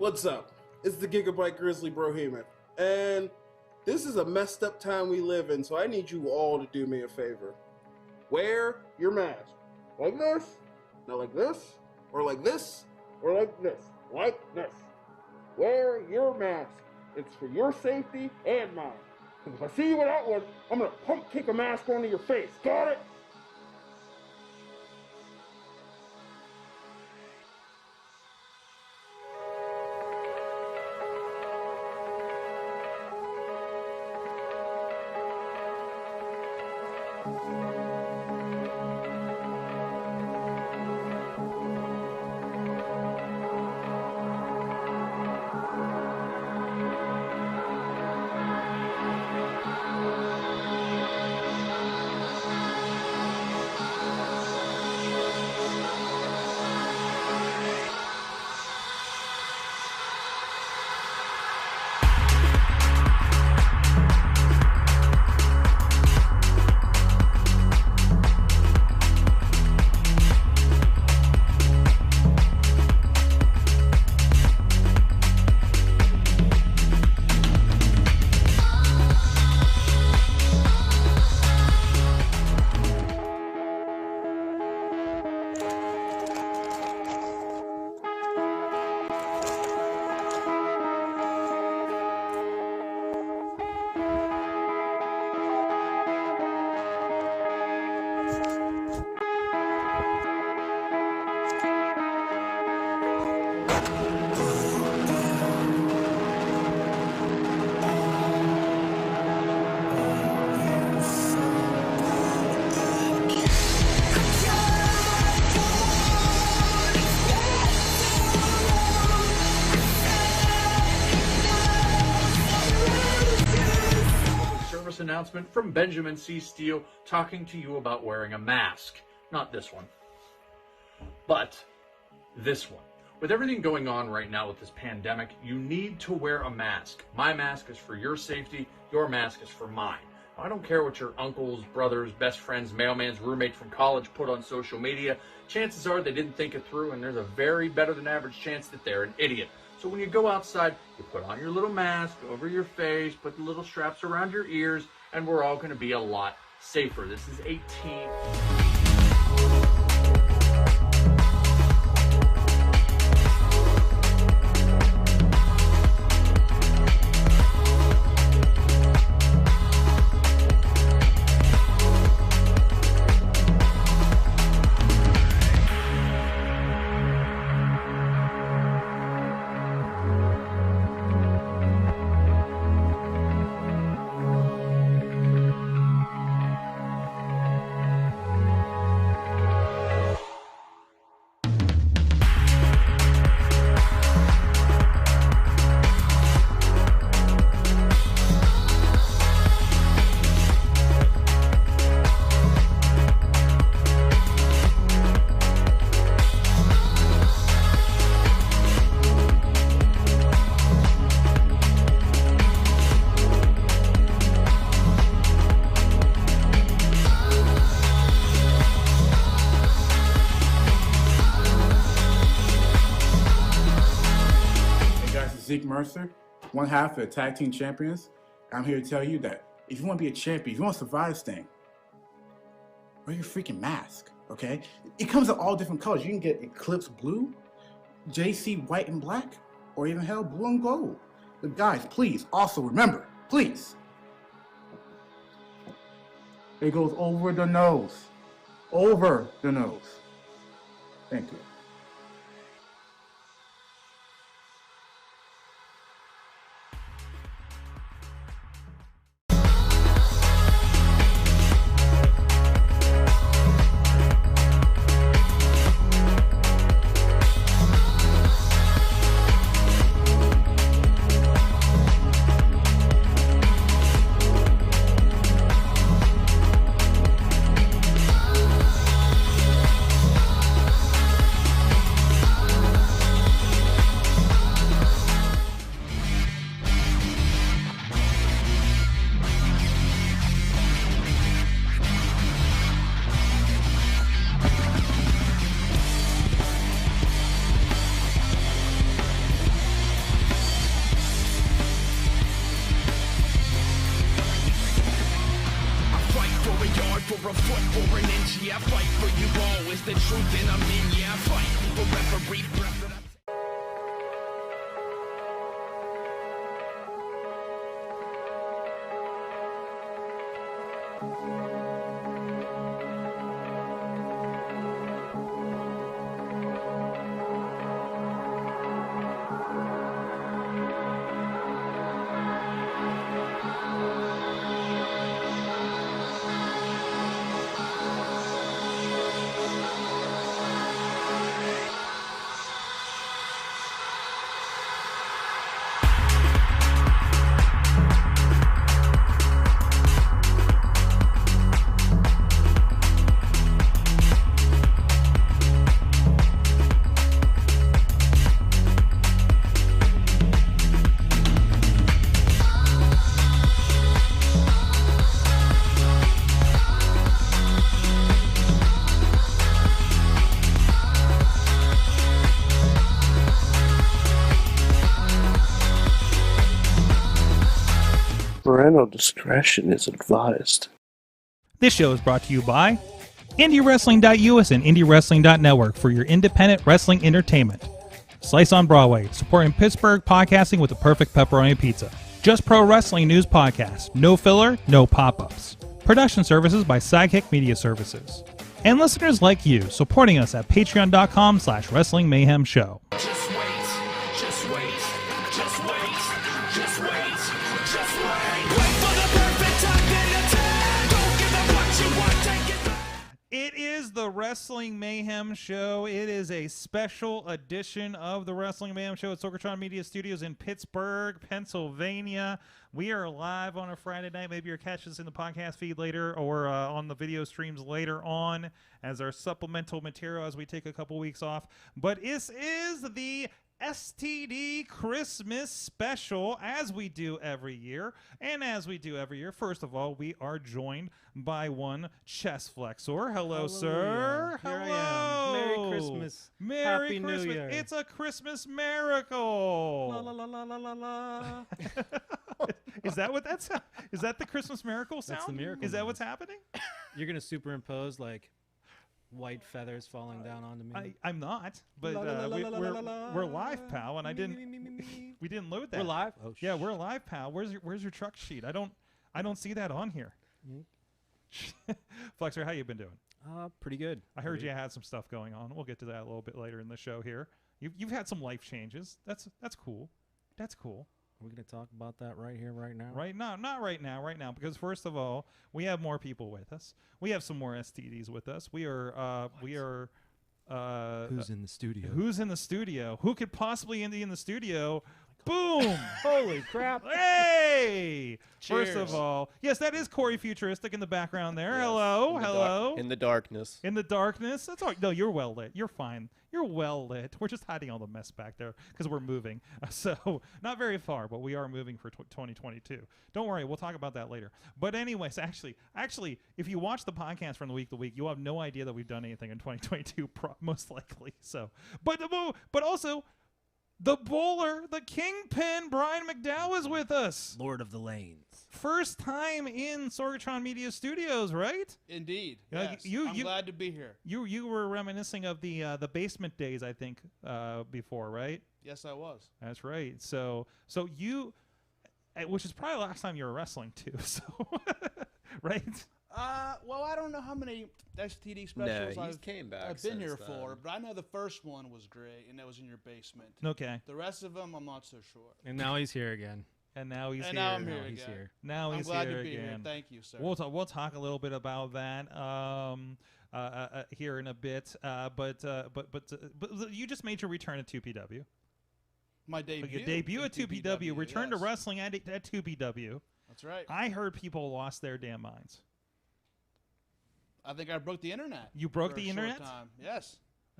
What's up? It's the Gigabyte Grizzly Brohemian, and this is a messed up time we live in, so I need you all to do me a favor. Wear your mask. Like this, not like this, or like this, or like this, like this. Wear your mask. It's for your safety and mine. Because if I see you without one, I'm gonna pump kick a mask onto your face. Got it? Announcement from Benjamin C. Steele talking to you about wearing a mask. Not this one, but this one. With everything going on right now with this pandemic, you need to wear a mask. My mask is for your safety. Your mask is for mine. I don't care what your uncles, brothers, best friends, mailman's roommate from college put on social media. Chances are they didn't think it through, and there's a very better than average chance that they're an idiot. So when you go outside, you put on your little mask over your face, put the little straps around your ears, and we're all going to be a lot safer. This is 18. is Zeke Mercer, one half of the Tag Team Champions. I'm here to tell you that if you want to be a champion, if you want to survive this thing, wear your freaking mask, okay? It comes in all different colors. You can get Eclipse Blue, JC White and Black, or even hell, Blue and Gold. But guys, please, also remember, please, it goes over the nose. Over the nose. Thank you. For a foot or an inch, yeah, I fight for you all. It's the truth and I'm in, yeah, I fight for referee. Parental discretion is advised. This show is brought to you by IndieWrestling.us and IndieWrestling.network for your independent wrestling entertainment. Slice on Broadway, supporting Pittsburgh podcasting with the perfect pepperoni pizza. Just Pro Wrestling News Podcast. No filler, no pop-ups. Production services by Sidekick Media Services. And listeners like you, supporting us at patreon.com/Wrestling Mayhem Show. Just wait, just wait, just wait, just wait, just wait. Wait for the perfect time then attack. Don't give up what you want, take it back. It is the Wrestling Mayhem Show. It is a special edition of the Wrestling Mayhem Show at Sorgatron Media Studios in Pittsburgh, Pennsylvania. We are live on a Friday night. Maybe you're catching us in the podcast feed later or on the video streams later on as our supplemental material as we take a couple weeks off. But this is the STD Christmas special, as we do every year. And as we do every year, first of all, we are joined by one Chest Flexor. Hello, sir. Here Hello. I am. Merry Christmas. Merry Happy Christmas. New Year. It's a Christmas miracle. La la la la la la la. Is that what that's? Is that the Christmas miracle sound? That's the miracle Is that noise. what's happening? You're gonna superimpose like white feathers falling down onto me. I'm not, but La, la, la, la, la, la, la, we're la. live, pal, and I didn't. We didn't load that. We're live. Oh, Yeah, we're live, pal. Where's your truck sheet? I don't see that on here. Flexor, how you been doing? Pretty good. I heard you had some stuff going on. We'll get to that a little bit later in the show here. You've had some life changes. That's cool. That's cool. We're gonna talk about that right here, right now. Right now, not right now, right now, because first of all, we have more people with us. We have some more STDs with us. We are Who's in the studio? Who's in the studio? Who could possibly be in the studio? Boom! Holy crap! Hey! First Cheers. of all, yes, that is Corey Futuristic in the background there. Yes. Hello, In the hello. in the darkness. In the darkness. That's all. No, you're well lit. You're fine. You're well lit. We're just hiding all the mess back there because we're moving. So not very far, but we are moving for 2022. Don't worry, we'll talk about that later. But anyways, actually, if you watch the podcast from the week to week, you'll have no idea that we've done anything in 2022, most likely. So, but also, The bowler, the Kingpin, Brian McDowell is with us. Lord of the Lanes. First time in Sorgatron Media Studios, right? Indeed. Yeah, Yes. you- I'm you- glad to be here. You were reminiscing of the basement days, I think, before, right? Yes, I was. That's right. So you, which is probably the last time you were wrestling too. So, right? Well, I don't know how many STD specials he's came back I've been here since for, then. but I know the first one was great, and that was in your basement. Okay. The rest of them, I'm not so sure. And now he's here again. And now he's And here. now I'm Now here he's again. here. Now I'm he's glad here to be here. again. Thank you, sir. We'll talk a little bit about that here in a bit. But you just made your return at 2PW. My debut. Your debut in at 2PW. Return to yes. wrestling at 2PW. That's right. I heard people lost their damn minds. I think I broke the internet. You broke for a the short internet? time. Yes.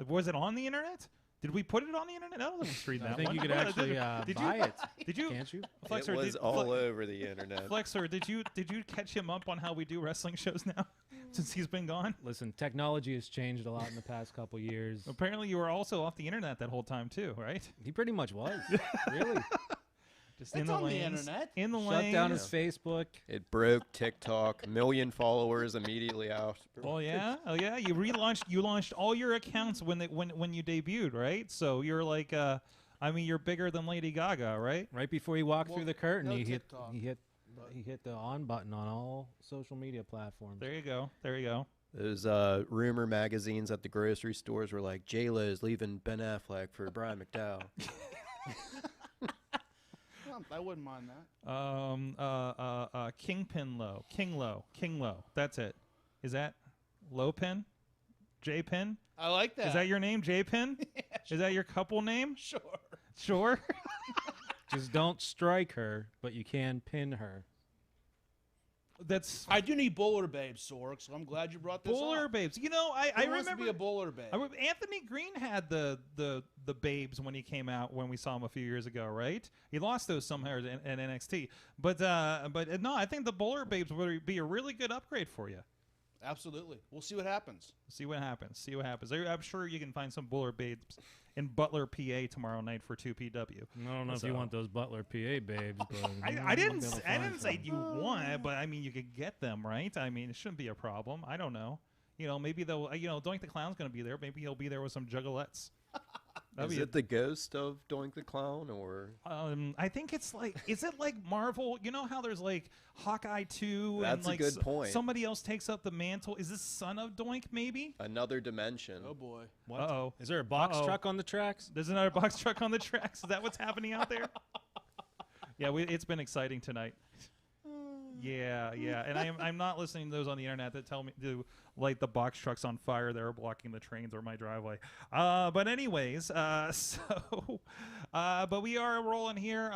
Was it on the internet? Did we put it on the internet? I was reading I that think one. you could actually Did buy you? it. Did you? Can't you? Flexor, it was did, all over the internet. Flexor, did you catch him up on how we do wrestling shows now since he's been gone? Listen, technology has changed a lot in the past couple years. Apparently, you were also off the internet that whole time too, right? He pretty much was. Really. Just It's in the on the lanes. internet. In the Shut lanes. down his Facebook. It broke TikTok, million followers immediately after. Oh yeah, oh yeah. You relaunched. You launched all your accounts when you debuted, right? So you're like, you're bigger than Lady Gaga, right? Right before he walked Well, through the curtain, no he TikTok, hit the on button on all social media platforms. There you go. There you go. Those rumor magazines at the grocery stores were like, J-Lo's leaving Ben Affleck for Brian McDowell. Well, I wouldn't mind that. Kingpin Low, King Low. That's it. Is that Low Pin? J Pin? I like that. Is that your name, J Pin? Is that your couple name? Sure. Sure. Just don't strike her, but you can pin her. That's I do need bowler babes, Sorg, so I'm glad you brought this Bowler up. Babes. You know, I Who wants to remember be a bowler babe. Anthony Green had the babes when he came out when we saw him a few years ago, right? He lost those somehow in NXT, but no, I think the Bowler Babes would be a really good upgrade for you. Absolutely. We'll see what happens. See what happens. I'm sure you can find some Bowler Babes in Butler, PA tomorrow night for 2PW. I don't know if So- you want those Butler PA babes, but I didn't say you want, but I mean you could get them, right? I mean it shouldn't be a problem. I don't know. You know, maybe they'll. Doink the Clown's going to be there. Maybe he'll be there with some juggalettes. That'd Is be it the ghost of Doink the Clown, or? I think it's like, is it like Marvel? You know how there's like Hawkeye 2 That's and a like good point. somebody else takes up the mantle. Is this Son of Doink maybe? Another dimension. Oh boy. what? Uh-oh. Is there a box Uh-oh. truck on the tracks? There's another box truck on the tracks. Is that what's happening out there? Yeah, it's been exciting tonight. Yeah, and I'm not listening to those on the internet that tell me to light the box trucks on fire that are blocking the trains or my driveway. But anyways, but we are rolling here.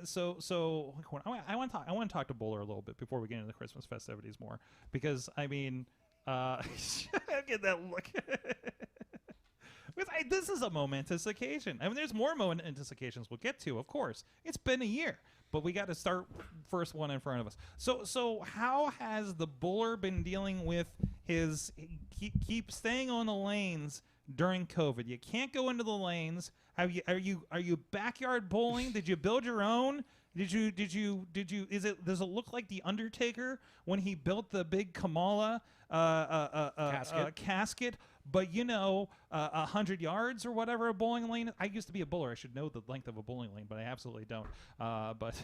So I want to talk to Bowler a little bit before we get into the Christmas festivities more, because I mean, get that look. This is a momentous occasion. I mean, there's more momentous occasions we'll get to, of course. It's been a year, but we got to start first one in front of us. So how has the Bowler been dealing with his keep staying on the lanes during COVID? You can't go into the lanes. Are you backyard bowling? Did you build your own? Does it look like the Undertaker when he built the big Kamala casket? But 100 yards or whatever a bowling lane. I used to be a bowler. I should know the length of a bowling lane, but I absolutely don't. But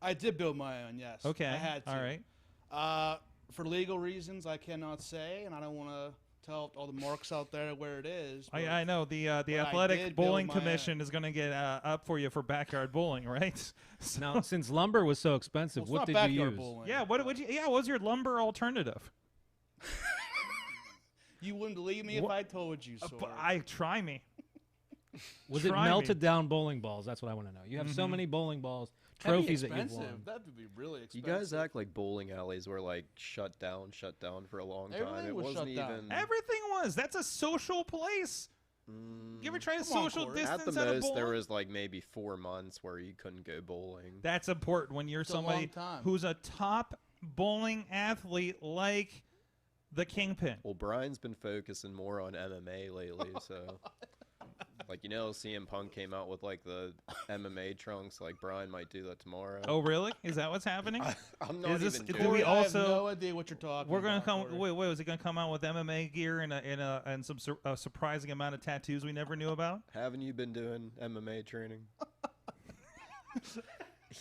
I did build my own, yes. okay, I had to. all right. For legal reasons, I cannot say, and I don't want to tell all the marks out there where it is. but I know the I Athletic did Bowling build my Commission is going to get up for you for backyard bowling, right? So- Now, since lumber was so expensive, Well, it's what not did you backyard use? bowling. yeah, what was your lumber alternative? You wouldn't believe me if I told you, so. Try me. Was it Try me. melted down bowling balls? That's what I want to know. You have so many bowling balls, trophies that you've won. That would be really You expensive. guys act like bowling alleys were like shut down for a long time. Everything It was wasn't shut down. even. Everything was. That's a social place. You ever try to Come on, social Corey. distance At the out of most, there bowling? was like maybe 4 months where you couldn't go bowling. That's important when you're It's a somebody long time. who's a top bowling athlete like the Kingpin. Well, Brian's been focusing more on MMA lately, so Like, you know, CM Punk came out with like the MMA trunks. Like Brian might do that tomorrow. Oh, really? Is that what's happening? I'm not Is this, even do doing we it. I also? have no idea what you're talking We're gonna about. come. Corey. Wait. Was he gonna come out with MMA gear and some surprising amount of tattoos we never knew about? Haven't you been doing MMA training?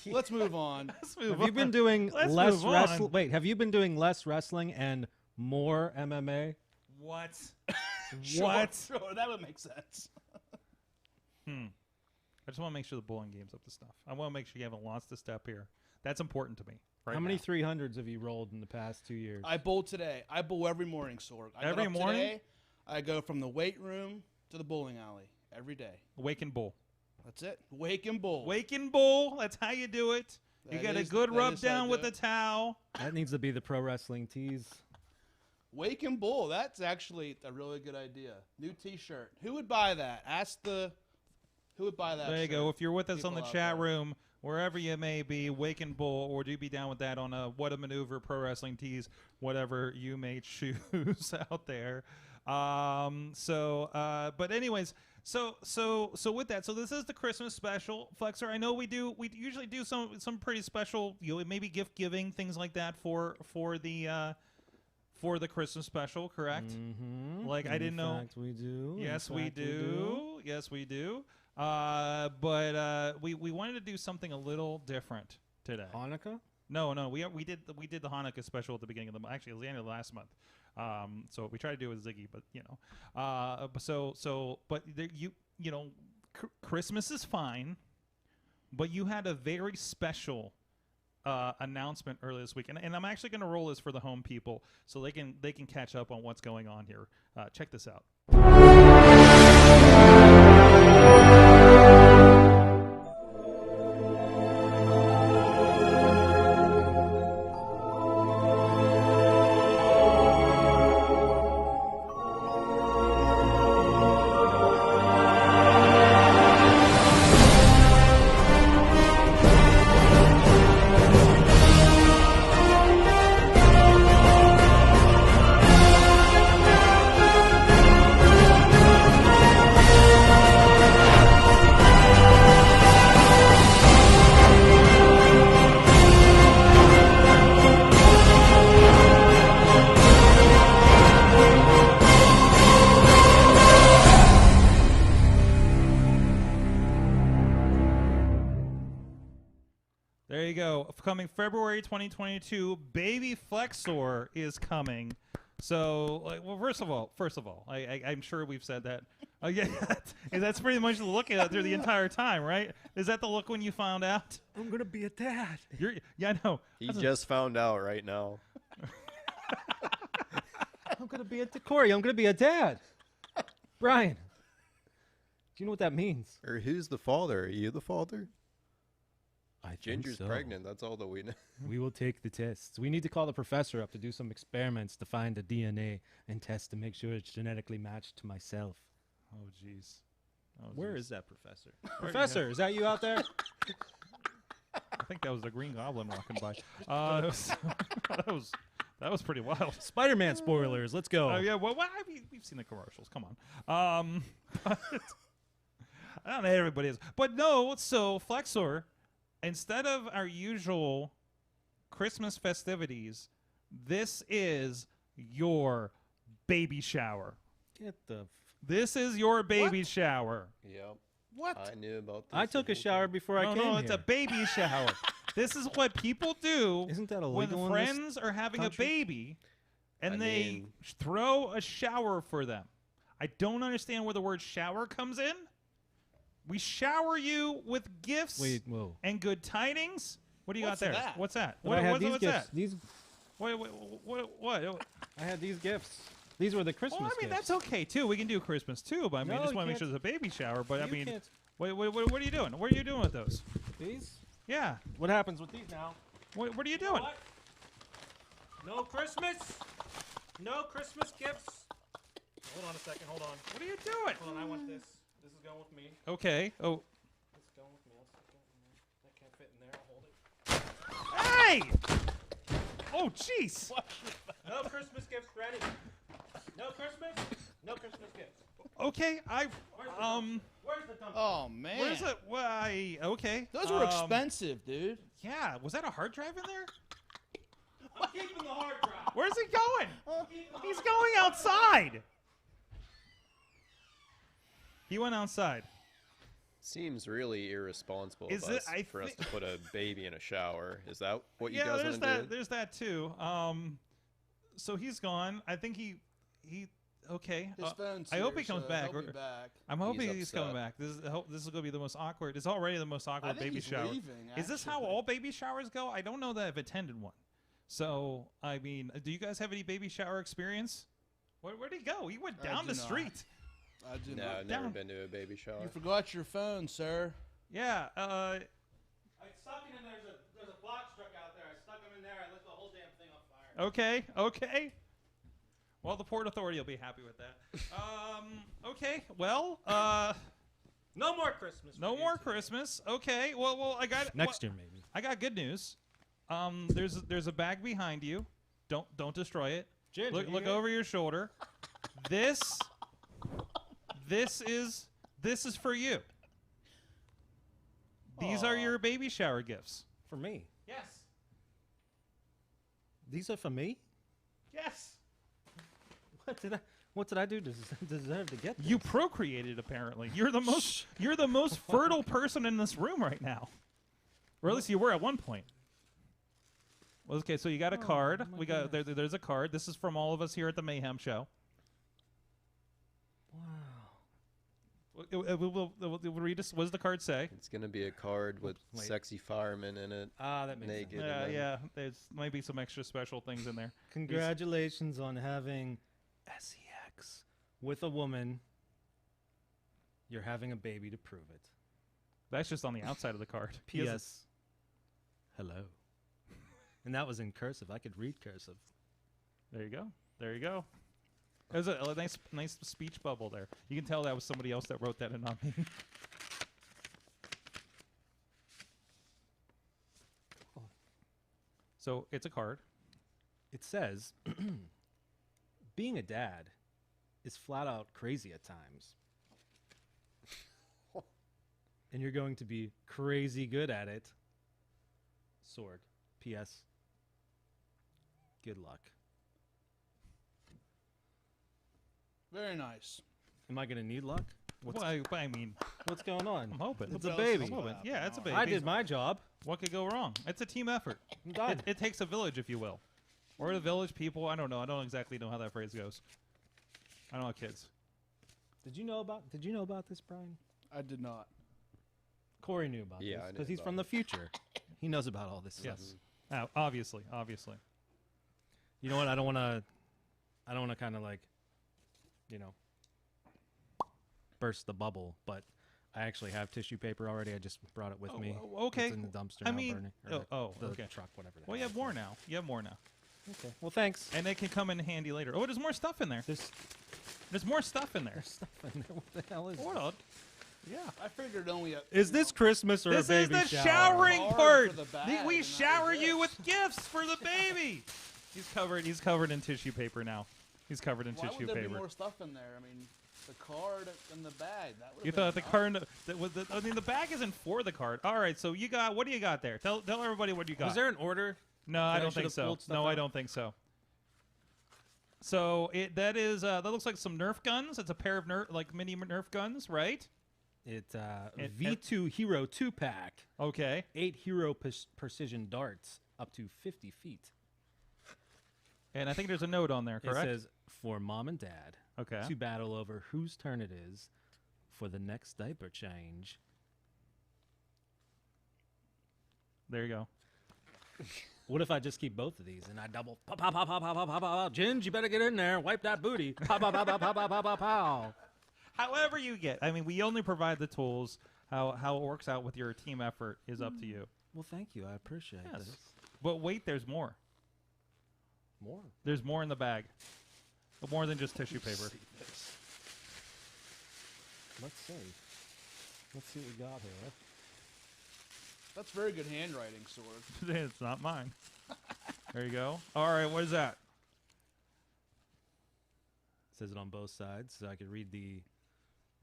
Let's move on. Let's move Have on. you been doing Let's less move on. wrestling? Wait, have you been doing less wrestling and more MMA? What? Sure, What? Sure, that would make sense. I just want to make sure the bowling game's up to stuff. I want to make sure you haven't lost a step here. That's important to me. Right How many now. 300s have you rolled in the past 2 years? I bowl today. I bowl every morning, Sorg. I get Every up morning? Today, I go from the weight room to the bowling alley every day. Wake and bowl? That's it. Wake and bowl. Wake and bowl. That's how you do it. You That get a is- good that rub is how down you with do a it. towel. That needs to be the pro wrestling tees. Wake and bowl. That's actually a really good idea. New T-shirt. Who would buy that? Ask the. Who would buy that? There you go. shirt? If you're with us on the People out chat there. room, wherever you may be, Wake and Bull, or do you be down with that on a What a Maneuver Pro Wrestling Tees, whatever you may choose out there. But anyways, so with that, so this is the Christmas special, Flexor. I know we usually do some pretty special, maybe gift giving things like that for the Christmas special, correct? Mm-hmm. Like, I didn't know. In fact, we do. Yes, In we fact, do. Yes, we do. But we wanted to do something a little different today. Hanukkah? No, we did the Hanukkah special at the beginning of the actually it was the end of last month. So we tried to do it with Ziggy, but Christmas is fine, but you had a very special announcement earlier this week, and I'm actually going to roll this for the home people so they can catch up on what's going on here. Check this out. There you go. Coming February 2022, Baby Flexor is coming. So, first of all, I'm sure we've said that. Oh yeah, that's pretty much the look at it through the entire time, right? Is that the look when you found out? I'm gonna be a dad. I know. He just found out right now. I'm gonna be Corey. I'm gonna be a dad. Brian, do you know what that means? Or who's the father? Are you the father? I think Ginger's so. pregnant. That's all that we know. We will take the tests. We need to call the professor up to do some experiments to find the DNA and test to make sure it's genetically matched to myself. Oh jeez. Where is that professor? Professor, is that you out there? I think that was the Green Goblin walking by. That was pretty wild. Spider-Man spoilers. Let's go. Oh yeah, well, I mean, we've seen the commercials. Come on. But I don't know how everybody is, but no. So Flexor, instead of our usual Christmas festivities, this is your baby shower. Get the. This is your baby shower. Yep. What? I knew about this. I took a shower before I came No, here. it's a baby shower. This is what people do. Isn't that when illegal in this friends are having country? a baby and I they mean- throw a shower for them? I don't understand where the word shower comes in. We shower you with gifts Wait, whoa. and good tidings. What do you What's got there? that? What's that? But I had these what's gifts. that? These. What? I had these gifts. These were the Christmas Well, I mean, gifts. that's okay too. We can do Christmas too, but I mean, No, just you want to make can't. sure there's a baby shower. But I You mean, can't. what are you doing? What are you doing with those? These? Yeah. What happens with these now? What are you doing? What? No Christmas. No Christmas gifts. Hold on a second. Hold on. What are you doing? Hold on. I want this. This is going with me. Okay. Oh. This is going with me. That can't fit in there. I'll hold it. Hey! Oh, jeez. No Christmas gifts ready. No Christmas. No Christmas gifts. Okay, Oh man. where's it? Why? Okay. Those were expensive, dude. Yeah, was that a hard drive in there? I'm keeping the hard drive. Where's he going? He's going outside. He went outside. Seems really irresponsible Is of it- us I for us thi- to put a baby in a shower. Is that what you Yeah, guys there's want to that. do? There's that too. So he's gone. I think he. Okay. His phone's I hope here, he comes so back. he'll be back. I'm hoping He's he's coming upset. back. This is going to be the most awkward. It's already the most I awkward think baby he's shower. leaving, Is this how actually. all baby showers go? I don't know that I've attended one. So I mean, do you guys have any baby shower experience? Where'd he go? He went I down do the not. street. I do No, not. I've never down. been to a baby shower. You forgot your phone, sir. Yeah. I stuck it in there's a box truck out there. I stuck him in there. I lit the whole damn thing on fire. Okay. Okay. Well, the Port Authority will be happy with that. Okay. Well. No more Christmas. No for you more today. Christmas. Okay. Well, I got Next year, maybe. I got good news. There's a bag behind you. Don't destroy it. Ginger, Look you good? over your shoulder. This is for you. These are your baby shower gifts. For me. Yes. These are for me? Yes. What did I do to deserve to get this? You procreated apparently. You're the most fertile person in this room right now. Or at least you were at one point. Well, okay, so you got a card. my We got there's a card. This is from all of us here at the Mayhem Show. Wow. We'll read us. What does the card say? It's gonna be a card with Wait. sexy firemen in it. Ah, that makes sense. Naked. Yeah, and then- yeah. There's might be some extra special things in there. Congratulations on having sex with a woman. You're having a baby to prove it. That's just on the outside of the card. P.S. Hello. And that was in cursive. I could read cursive. There you go. There you go. There's a nice speech bubble there. You can tell that was somebody else that wrote that and not me. So it's a card. It says, being a dad is flat out crazy at times. And you're going to be crazy good at it. Sword. P.S. Good luck. Very nice. Am I going to need luck? Well, I mean, What's going on? I'm hoping. It's a What else baby. is I'm hoping. happening? Yeah, it's a baby. I did my job. What could go wrong? It's a team effort. I'm done. It takes a village, if you will. Or the village people. I don't know. I don't exactly know how that phrase goes. I don't have kids. Did you know about this, Brian? I did not. Corey knew about Yeah, this I knew because he's about from it. the future. He knows about all this stuff. Yes. Obviously. You know what? I don't want to kind of like, burst the bubble, but I actually have tissue paper already. I just brought it with me. Okay. It's in the dumpster I now mean, burning. Or the okay. truck, whatever. the Well, you hell have it's more called. now. You have more now. Okay. Well, thanks. And they can come in handy later. Oh, there's more stuff in there. There's more stuff in there. There's stuff in there. What the hell is Hold this? on. Yeah. I figured only. Is this Christmas or This a is baby the shower? showering Card part. for the bag, We and that shower was you it. with gifts for the baby. He's covered in tissue paper now. He's covered in Why tissue would there paper. be more stuff in there? I mean, the card and the bag. That would. You thought the card that was the, I mean the bag isn't for the card. All right, so you got what do you got there? Tell everybody what you got. Was there an order? No, I I don't should think have so. pulled stuff No, I out? don't think so. So that looks like some Nerf guns. It's a pair of mini Nerf guns, right? It's It- V2 Hero 2-pack. Okay. 8 Hero precision darts up to 50 feet. And I think there's a note on there, It correct? says, for mom and dad Okay. to battle over whose turn it is for the next diaper change. There you go. What if I just keep both of these and I double pow pow pow pow pow pow pow pow? Ginge, you better get in there. Wipe that booty. Pow pow pow pow pow pow pow pow pow. However you get. I mean, we only provide the tools. How it works out with your team effort is up to you. Well, thank you. I appreciate Yes. this. But wait, there's more. More. There's more in the bag. More than just tissue paper. Let's see. Let's see what we got here. That's very good handwriting, Sword. It's not mine. There you go. All right, what is that? It says it on both sides, so I could read the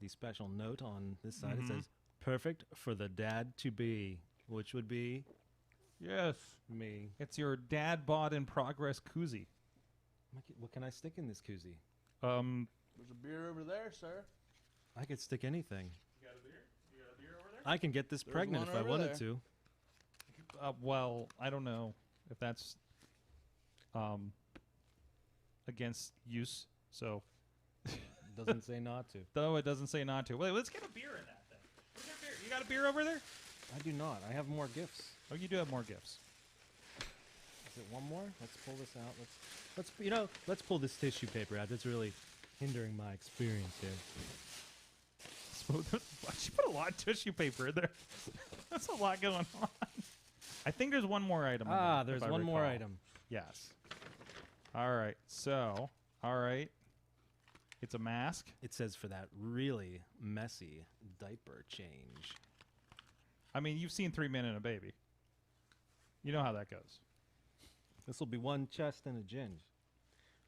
the special note on this side. It says, perfect for the dad to be, which would be Yes. me. It's your dad bought in progress koozie. What can I stick in this koozie? There's a beer over there, sir. I could stick anything. You got a beer? You got a beer over there? I can get this pregnant one if I over wanted there. to. Well, I don't know if that's against use. So, Doesn't say not to. though it doesn't say not to. Wait, let's get a beer in that thing. Let's get a beer. You got a beer over there? I do not. I have more gifts. Oh, you do have more gifts. Is it one more? Let's pull this out. Let's pull this tissue paper out. That's really hindering my experience here. Why'd you put a lot of tissue paper in there? That's a lot going on. I think there's one more item. in there, There's if I one more recall. item. Yes. All right. So, all right. It's a mask. It says for that really messy diaper change. I mean, you've seen 3 Men and a Baby. You know how that goes. This will be one chest and a ginge.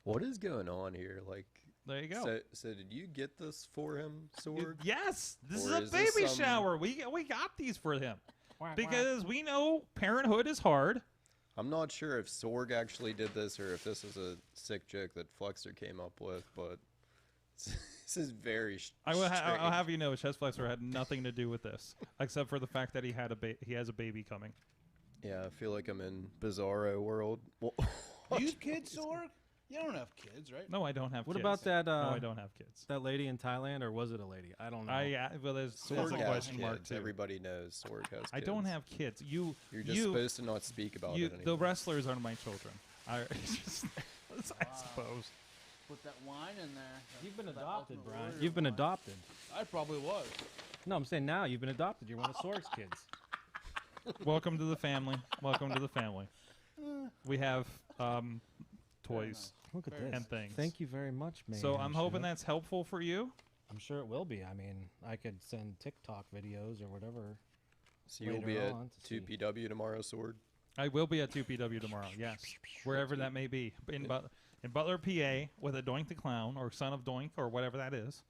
What is going on here? Like, There you go. so did you get this for him, Sorg? Yes, this Or is a is this baby some- shower. We got these for him because we know parenthood is hard. I'm not sure if Sorg actually did this or if this is a sick joke that Flexor came up with, but this is very I'll strange. have you know, Chest Flexor had nothing to do with this except for the fact that he has a baby coming. Yeah, I feel like I'm in Bizarro world. Do you have kids, Sorg? You don't have kids, right? No, I don't have What kids. about that? No, I don't have kids. That lady in Thailand, or was it a lady? I don't know. Well, that's Sorg a has question kids. mark too. Everybody knows Sorg has kids. I don't have kids. You're You're supposed to not speak about it anymore. The wrestlers are my children. I suppose. Put that wine in there. You've been That adopted, Ultimate Brian. Warrior You've been wine. adopted. I probably was. No, I'm saying now you've been adopted. You're one of Sorg's kids. Welcome to the family. Welcome to the family. We have toys Look at Very this. and things. Thank you very much, man. So I'm hoping that's helpful for you. I'm sure it will be. I mean, I could send TikTok videos or whatever. So you'll later be at on to see. 2PW tomorrow, Sorg? I will be at 2PW tomorrow. Yes, wherever that may be in Butler, PA, with a Doink the Clown or Son of Doink or whatever that is.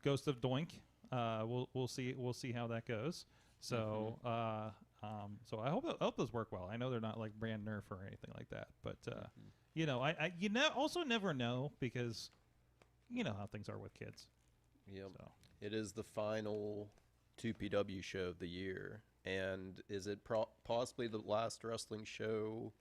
Ghost of Doink. We'll see how that goes. So so I hope those work well. I know they're not like brand Nerf or anything like that, but you know, I also never know because you know how things are with kids. Yep. So. It is the final 2PW show of the year. And is it possibly the last wrestling show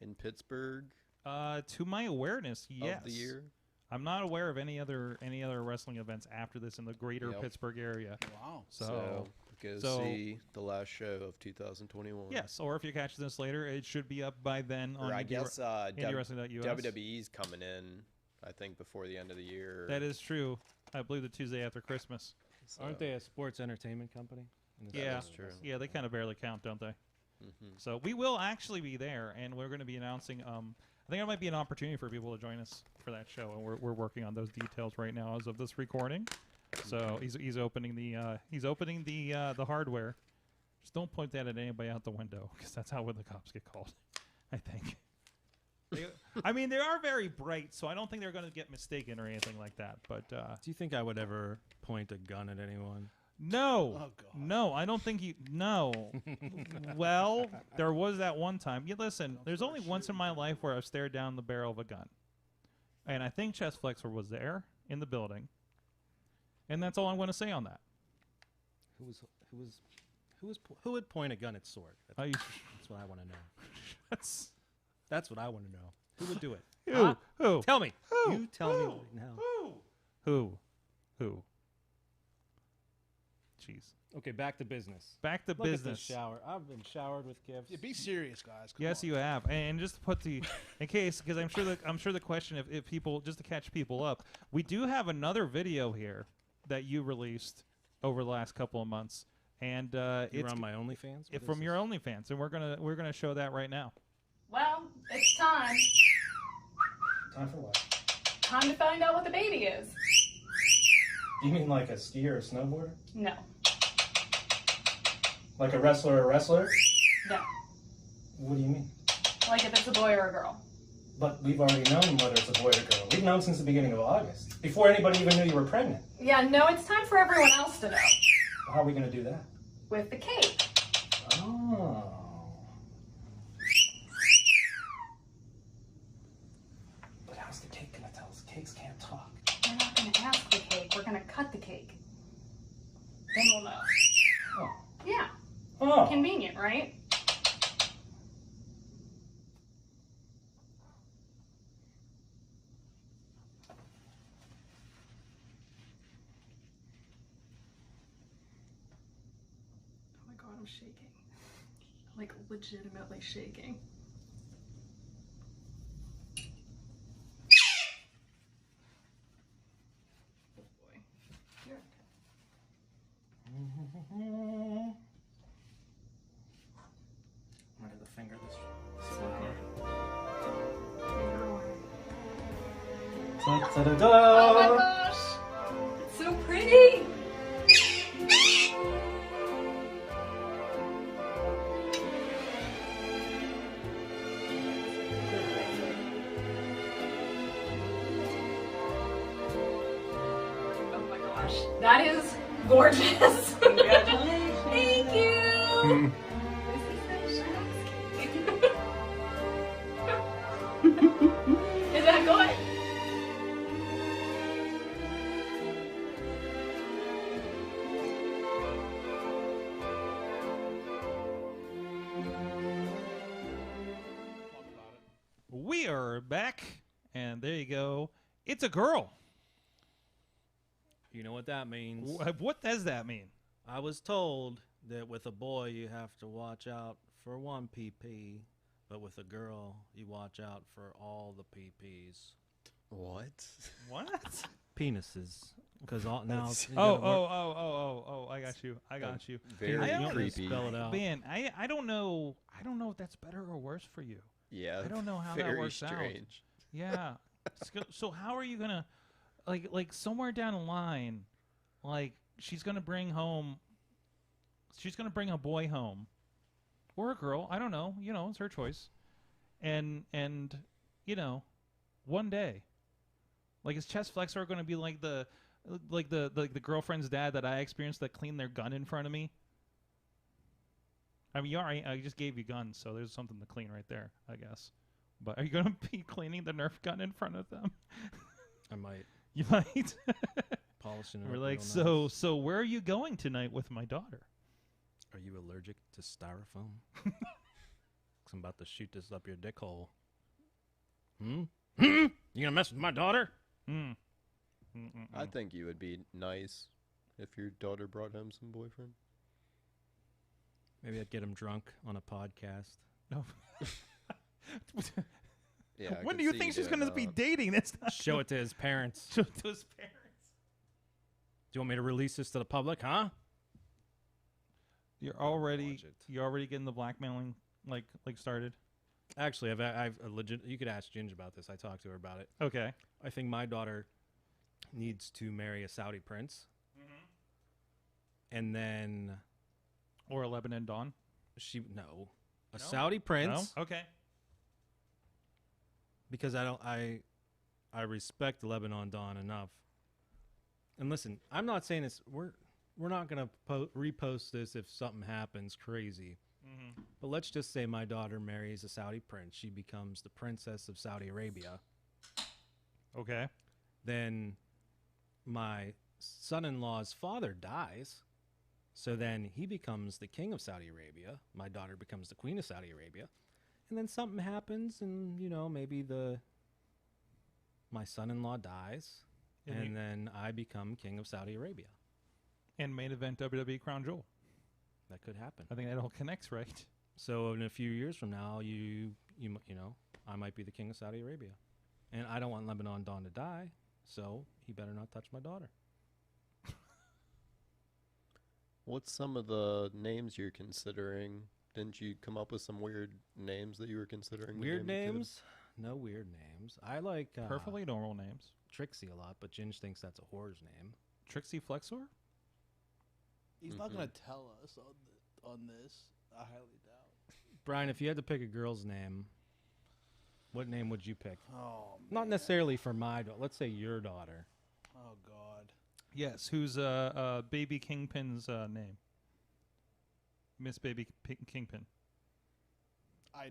in Pittsburgh To my awareness, yes. of the year? I'm not aware of any other wrestling events after this in the greater Yep. Pittsburgh area. Wow. So Go so- see the last show of 2021. yes, or if you're catching this later, it should be up by then on Or I guess IndieWrestling.us. WWE's coming in, I think, before the end of the year. That is true. I believe the Tuesday after Christmas. So, Aren't they a sports entertainment company? In the Yeah, is true. yeah, they kind of barely count, don't they? Mhm. So we will actually be there, and we're going to be announcing. I think there might be an opportunity for people to join us for that show, and we're working on those details right now as of this recording. So he's opening the hardware. Just don't point that at anybody out the window, because that's how when the cops get called. I think. I mean, they are very bright, so I don't think they're going to get mistaken or anything like that. But Do you think I would ever point a gun at anyone? no, Oh, God. no, I don't think you. No. Well, there was that one time. You listen. There's only once in my life where I've stared down the barrel of a gun, and I think Chest Flexor was there in the building, and that's all I'm going to say on that. Who would point a gun at Sorg? I, That's what I want to know. that's That's what I want to know. Who would do it? who? Huh? Who? Tell me. Who? You tell me Who? right now. Who? Jeez. Okay, back to business. Back to Look at this business. shower. I've been showered with gifts. Yeah, be serious, guys. Come Yes, on. you have, and just to put the in case, because I'm sure the question if people just to catch people up, we do have another video here that you released over the last couple of months, and You're it's on my OnlyFans? What from is your this? OnlyFans, and we're gonna show that right now. Well, it's time. Time for what? Time to find out what the baby is. Do you mean like a skier or a snowboarder? No. Like a wrestler or a wrestler? No. What do you mean? Like if it's a boy or a girl. But we've already known whether it's a boy or a girl. We've known since the beginning of August, before anybody even knew you were pregnant. Yeah, no, it's time for everyone else to know. How are we going to do that? With the cake. Oh. But how's the cake going to tell us? Cakes can't talk. We're not going to ask the cake. We're going to cut the cake. Then we'll know. Oh. Yeah. Oh. Convenient, right? Oh my god, I'm shaking. Like, legitimately shaking. Oh boy. You're okay. I'm going to finger this. It's okay. Finger away. Da-da-da-da. Oh my gosh! It's so pretty! Oh my gosh, that is gorgeous! Congratulations! Thank you! This is a chef's cake. Is that good? We are back, and there you go. It's a girl. You know what that means. What does that mean? I was told that with a boy you have to watch out for one PP, but with a girl you watch out for all the PPs. What? What? Penises. Because now. Oh! I got you. I got you. Very I don't- creepy. Spell it out. Man, I don't know. I don't know if that's better or worse for you. Yeah. I don't know how that very works out. strange. Yeah. So how are you gonna, like somewhere down the line, like she's gonna bring a boy home, or a girl. I don't know. You know, it's her choice. And you know, one day, like is Chest Flexor gonna be like the girlfriend's dad that I experienced that cleaned their gun in front of me? I mean, I just gave you guns, so there's something to clean right there, I guess. But are you going to be cleaning the Nerf gun in front of them? I might. You might. Polishing it We're up like, real nice. so where are you going tonight with my daughter? Are you allergic to styrofoam? 'Cause I'm about to shoot this up your dick hole. You gonna mess with my daughter? I think you would be nice if your daughter brought home some boyfriend. Maybe I'd get him drunk on a podcast. No. Yeah. I When could do you see think she's doing going to be that. dating? That's not Show it to his parents. Show it to his parents. Do you want me to release this to the public, huh? You're already Watch it. getting the blackmailing like started. Actually, I've a legit. You could ask Ginge about this. I talked to her about it. Okay. I think my daughter needs to marry a Saudi prince, and then Or a Lebanon Dawn. no, a No? Saudi prince. No? Okay. Because I respect Lebanon Dawn enough. And listen, I'm not saying this. We're not gonna repost this if something happens crazy. But let's just say my daughter marries a Saudi prince. She becomes the princess of Saudi Arabia. Okay. Then my son-in-law's father dies. So then he becomes the king of Saudi Arabia. My daughter becomes the queen of Saudi Arabia. And then something happens, and maybe my son-in-law dies, and then I become king of Saudi Arabia. And main event WWE Crown Jewel. That could happen. I think that all connects, right? So in a few years from now, I might be the king of Saudi Arabia, and I don't want Lebanon Dawn to die, so he better not touch my daughter. What's some of the names you're considering? Didn't you come up with some weird names that you were considering? to Weird name the kid? names? No weird names. I like Perfectly normal names. Trixie a lot, but Ginge thinks that's a whore's name. Trixie Flexor? He's not gonna tell us on this. I highly doubt. Brian, if you had to pick a girl's name, What name would you pick? Oh, Not necessarily for my daughter. Let's say your daughter. Oh God. Yes, who's Baby Kingpin's name? Miss Baby Kingpin. I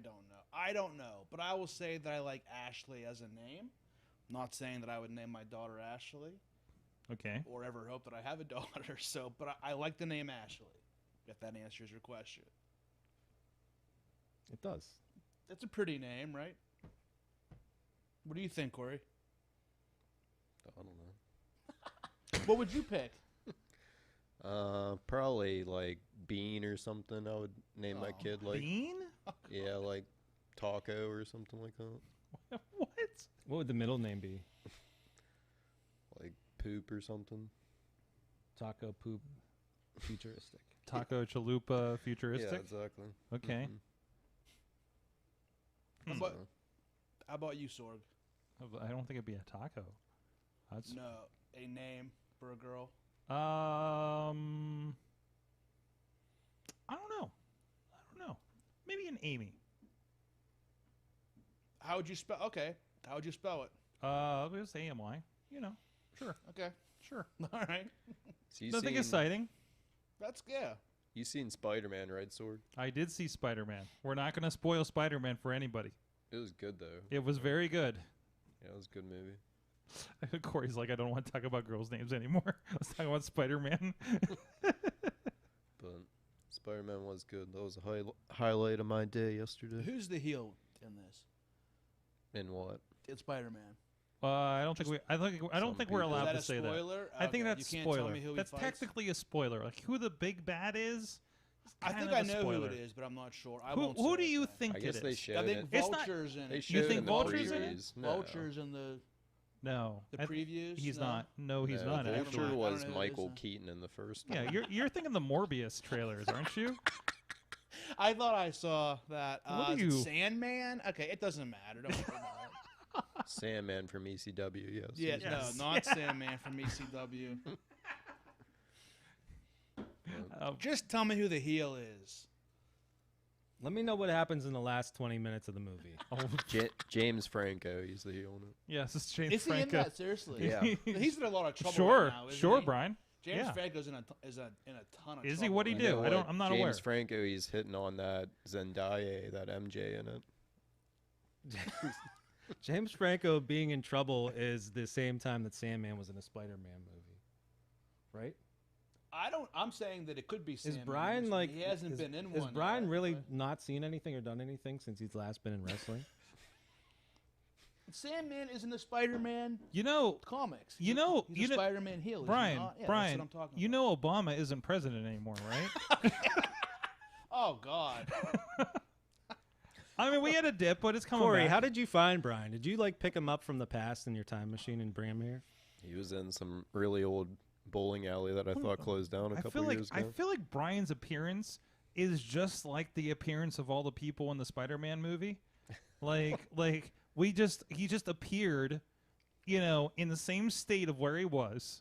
don't know. But I will say that I like Ashley as a name. I'm not saying that I would name my daughter Ashley. Okay. Or ever hope that I have a daughter. So, but I like the name Ashley. If that answers your question. It does. That's a pretty name, right? What do you think, Corey? I don't know. What would you pick? Probably like Bean or something. I would name my kid like Bean? Yeah, like Taco or something like that. What? What would the middle name be? Like Poop or something. Taco Poop Futuristic. Taco Chalupa Futuristic? Yeah, exactly. Okay. How about you, Sorg? I don't think it'd be a taco. That's No, a name for a girl. I don't know. Maybe an Amy. How would you spell? Okay. How would you spell it? It was AMY. You know. Sure. Okay. Sure. All right. So you Nothing seen, exciting. That's yeah. You seen Spider-Man, right, Sword? I did see Spider-Man. We're not going to spoil Spider-Man for anybody. It was good though. It was very good. Yeah, it was a good movie. Corey's like, I don't want to talk about girls' names anymore. Let's talk about Spider-Man. But Spider-Man was good. That was a highlight of my day yesterday. Who's the heel in this? In what? It's Spider-Man. I don't think we. I don't think we're people. allowed to Is that say a spoiler? that. I think Okay, that's you can't tell spoiler. me who he That's fights? technically a spoiler. Like who the big bad is. I think I know who it is, but I'm not sure. I won't Who say do it you then. think I it guess is? they showed I think it. It's not- Vulture's in They it. showed You it think in the Vulture's in it? previews. No. Vulture's in the No. previews. He's No? not. No, he's No, not. Vulture Actually. Vulture I don't was know who it Michael is then. Keaton in the first Yeah, one. you're thinking the Morbius trailers, aren't you? I thought I saw that. What are is it you- Sandman? Okay, it doesn't matter. Don't worry about it. Sandman from ECW, yes. Yeah, Yes. no, not Sandman from ECW. Just tell me who the heel is. Let me know what happens in the last 20 minutes of the movie. James Franco, he's the heel in it. Yes, it's James Is he in Franco. that? Seriously? Yeah. He's in a lot of trouble Sure, right now, isn't sure, he? Brian. James Yeah. Franco's in a ton of Is he? trouble. What'd he right do? now. I don't- I'm not James aware. Franco, he's hitting on that Zendaya, that MJ in it. James Franco being in trouble is the same time that Sandman was in a Spider-Man movie, right? I'm saying that it could be Is Sandman. Brian like? He hasn't is, been in Is one. Brian yet, really but- not seen anything or done anything since he's last been in wrestling? Sandman is in the Spider-Man You know, comics. You know- he's you a know- Spider-Man heel. is he Brian. not? Yeah, Brian. that's what I'm talking You about. know, Obama isn't president anymore, right? Oh God. I mean, we had a dip, but it's coming Corey, back. how did you find Brian? Did you like pick him up from the past in your time machine and bring him here? He was in some really old bowling alley that I thought closed down a couple years ago. I feel like Brian's appearance is just like the appearance of all the people in the Spider-Man movie. Like he just appeared, in the same state of where he was.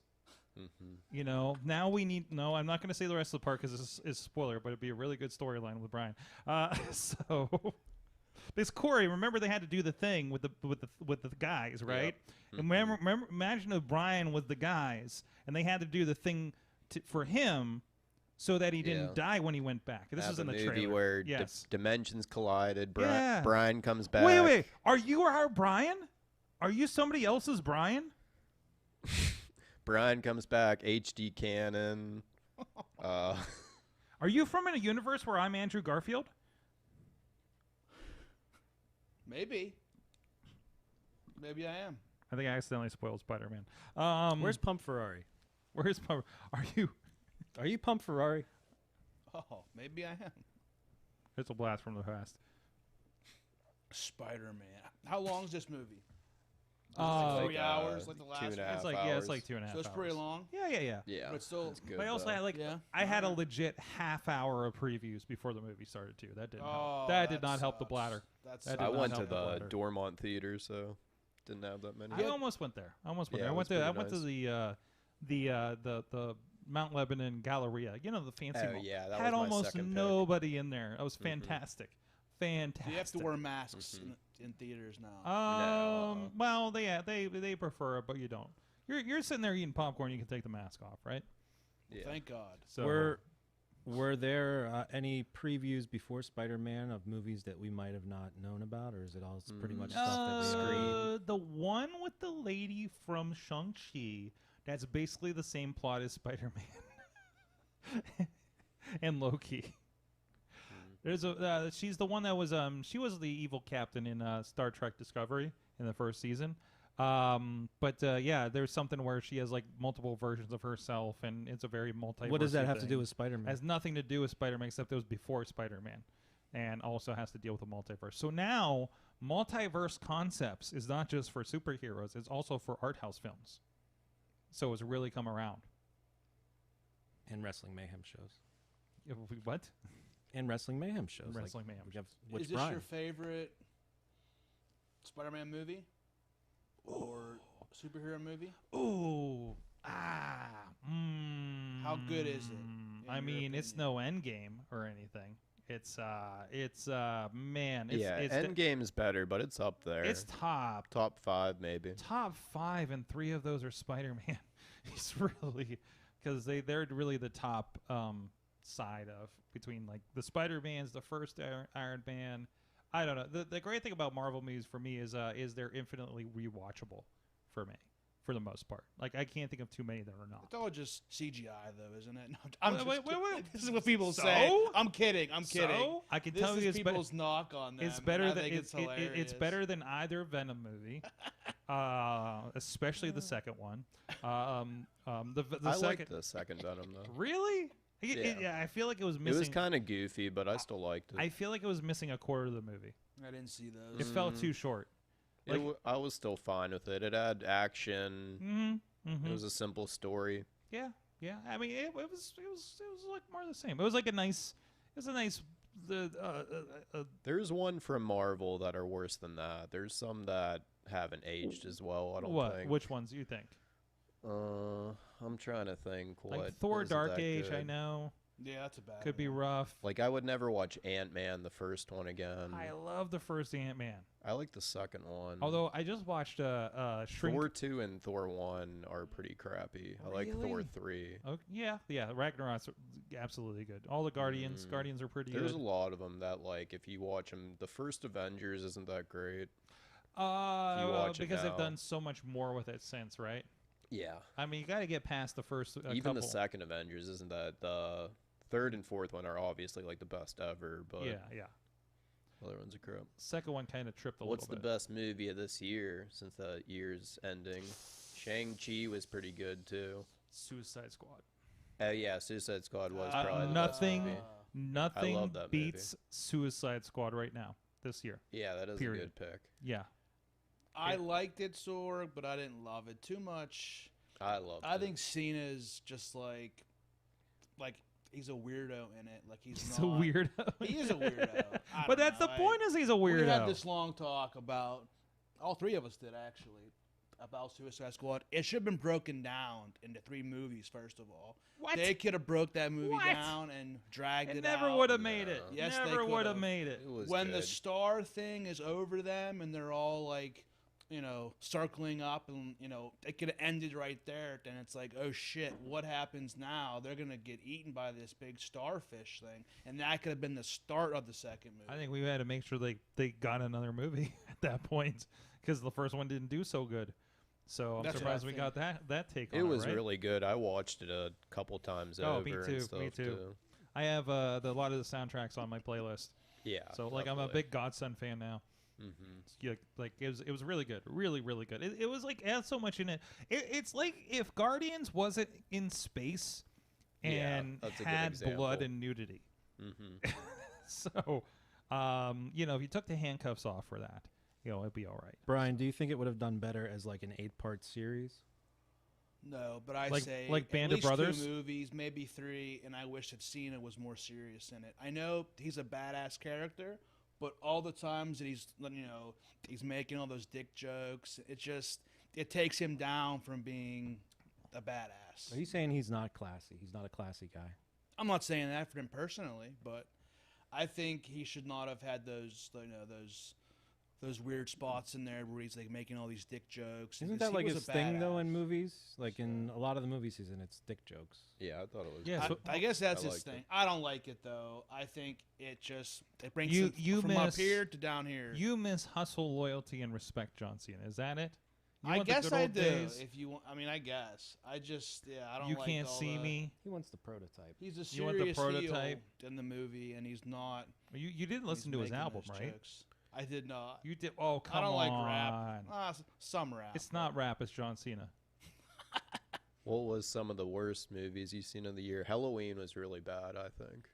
Now we need. No, I'm not going to say the rest of the part because this is a spoiler, but it'd be a really good storyline with Brian. Because Corey, remember they had to do the thing with the guys, right? And remember, imagine if Brian was the guys, and they had to do the thing for him, so that he didn't die when he went back. This Have is in a the movie trailer. where Yes. dimensions collided. Yeah. Brian comes back. Wait. Are you our Brian? Are you somebody else's Brian? Brian comes back. HD canon. Are you from a universe where I'm Andrew Garfield? Maybe I am. I think I accidentally spoiled Spider-Man. Where's Pump Ferrari? Where's Pump? Are you Pump Ferrari? Oh, maybe I am. It's a blast from the past. Spider-Man. How long is this movie? Like 3 hours, like the last 2.5 one? It's like hours. it's like 2.5 So it's hours. pretty long. Yeah. Yeah, But it's still- it's good. But I also though. had I had a legit half hour of previews before the movie started too. That didn't help. That did not help the bladder. That's That did I not went help to the bladder. Dormont Theater, so didn't have that many. I almost went there. I Yeah, went it was to pretty the Mount Lebanon Galleria. The fancy Oh, mall. yeah, that had was my almost second pick. nobody in there. It was fantastic. fantastic. You have to wear masks in theaters now. Well, they prefer it, but you don't. You're sitting there eating popcorn. You can take the mask off, right? Yeah. Thank God. So Were there any previews before Spider-Man of movies that we might have not known about, or is it all pretty much stuff that we already... The one with the lady from Shang-Chi, that's basically the same plot as Spider-Man and Loki. There's she's the one that was she was the evil captain in Star Trek Discovery in the first season. Yeah, there's something where she has like multiple versions of herself, and it's a very multiverse. What does that have to do with Spider-Man? Has nothing to do with Spider-Man, except it was before Spider-Man, and also has to deal with the multiverse. So now, multiverse concepts is not just for superheroes; it's also for art house films. So it's really come around. And Wrestling Mayhem shows. What? And Wrestling Mayhem shows. Wrestling Mayhem. Is this your favorite Spider-Man movie? Or superhero movie? Ooh. How good is it? I mean, it's no Endgame or anything. It's man. It's Endgame's better, but it's up there. It's top 5 maybe. Top 5, and 3 of those are Spider-Man. He's really, because they're really the top side of between like the Spider-Mans, the first Iron Man. I don't know. The great thing about Marvel movies for me is they're infinitely rewatchable for me, for the most part. Like, I can't think of too many that are not. It's all just CGI, though, isn't it? No, wait. This is what people say. I'm kidding. So, I can tell you it's people's knock on them. It's better than it's better than either Venom movie, especially the second one. I like the second Venom though. Really? Yeah, I feel like it was missing. It was kind of goofy, but I still liked it. I feel like it was missing a quarter of the movie. I didn't see those. It felt too short. Like, I was still fine with it. It had action. It was a simple story. Yeah. I mean, it was like more of the same. It was like a nice. There's one from Marvel that are worse than that. There's some that haven't aged as well. I don't think. Which ones do you think? I'm trying to think. Like Thor: Dark Age, I know. Yeah, that's a bad. Could be rough. Like, I would never watch Ant-Man, the first one, again. I love the first Ant-Man. I like the second one. Although I just watched Shrink. Thor 2 and Thor 1 are pretty crappy. I like Thor 3. Oh, yeah. Ragnarok's absolutely good. All the Guardians are pretty good. There's a lot of them that, like, if you watch them, the first Avengers isn't that great. Because they've done so much more with it since, right? Yeah. I mean, you got to get past the first Even couple. the second Avengers isn't that. The third and fourth one are obviously like the best ever, but yeah. Other ones are crap. Second one kind of tripped a What's little bit. the best movie of this year since the year's ending? Shang-Chi was pretty good too. Suicide Squad. Yeah, Suicide Squad was probably the best nothing. movie. Nothing I love that beats Suicide Squad right now this year. Yeah, that is a good pick. Yeah. I liked it, Sorg, but I didn't love it too much. I think Cena's just like he's a weirdo in it. Like he's a weirdo. He is a weirdo. But that's the point. Is he's a weirdo. We had this long talk about. All three of us did actually about Suicide Squad. It should have been broken down into 3 movies. First of all, what? They could have broke that movie down and dragged it out. Never would have made it. Yes, never would have made it. When the star thing is over them and they're all like, circling up and, it could have ended right there. Then it's like, oh shit, what happens now? They're going to get eaten by this big starfish thing. And that could have been the start of the second movie. I think we had to make sure they got another movie at that point because the first one didn't do so good. So I'm surprised we got that take on it. It was right? really good. I watched it a couple times over. Me too. And stuff Me too. I have a lot of the soundtracks on my playlist. Yeah. So like I'm a big Godson fan now. Mm-hmm. Like it was really good, really good. It was like it had so much in it. It's like if Guardians wasn't in space and had blood and nudity. Mm-hmm. So, if you took the handcuffs off for that, it'd be all right. Brian, do you think it would have done better as like an 8-part series? No, but I say like Band at of least Brothers? 2 movies, maybe 3, and I wish that Cena was more serious in it. I know he's a badass character, but all the times that he's making all those dick jokes, it takes him down from being a badass. Are you saying he's not classy? He's not a classy guy. I'm not saying that for him personally, but I think he should not have had those weird spots in there where he's like making all these dick jokes. Isn't because that like he was his a thing though badass. in movies? Like in a lot of the movies he's in, it's dick jokes. Yeah, I thought it was. Yeah, so- I guess that's I his liked it. thing. I don't like it though. I think it brings You- it you from up miss- here to down here. You miss hustle, loyalty, and respect, John Cena. Is that it? You I want the guess good I old do. days? If you want, I mean, I guess I just I don't. You like can't all see the- me. He wants the prototype. He's a You want the serious prototype? heel in the movie, and he's not. You didn't listen he's to his making album, those right? jokes. I did not. You did. Oh, come I don't on. like rap. Some rap. It's not rap. It's John Cena. What was some of the worst movies you've seen of the year? Halloween was really bad, I think.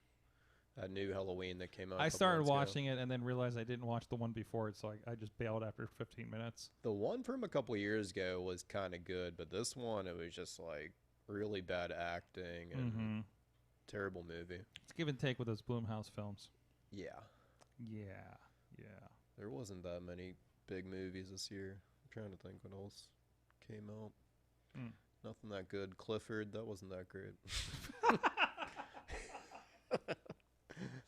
That new Halloween that came out. a I couple started months ago. watching it and then realized I didn't watch the one before it, so I just bailed after 15 minutes. The one from a couple years ago was kind of good, but this one, it was just like really bad acting and Mm-hmm. terrible movie. It's give and take with those Blumhouse films. Yeah. Yeah. There wasn't that many big movies this year. I'm trying to think what else came out. Mm. Nothing that good. Clifford, that wasn't that great.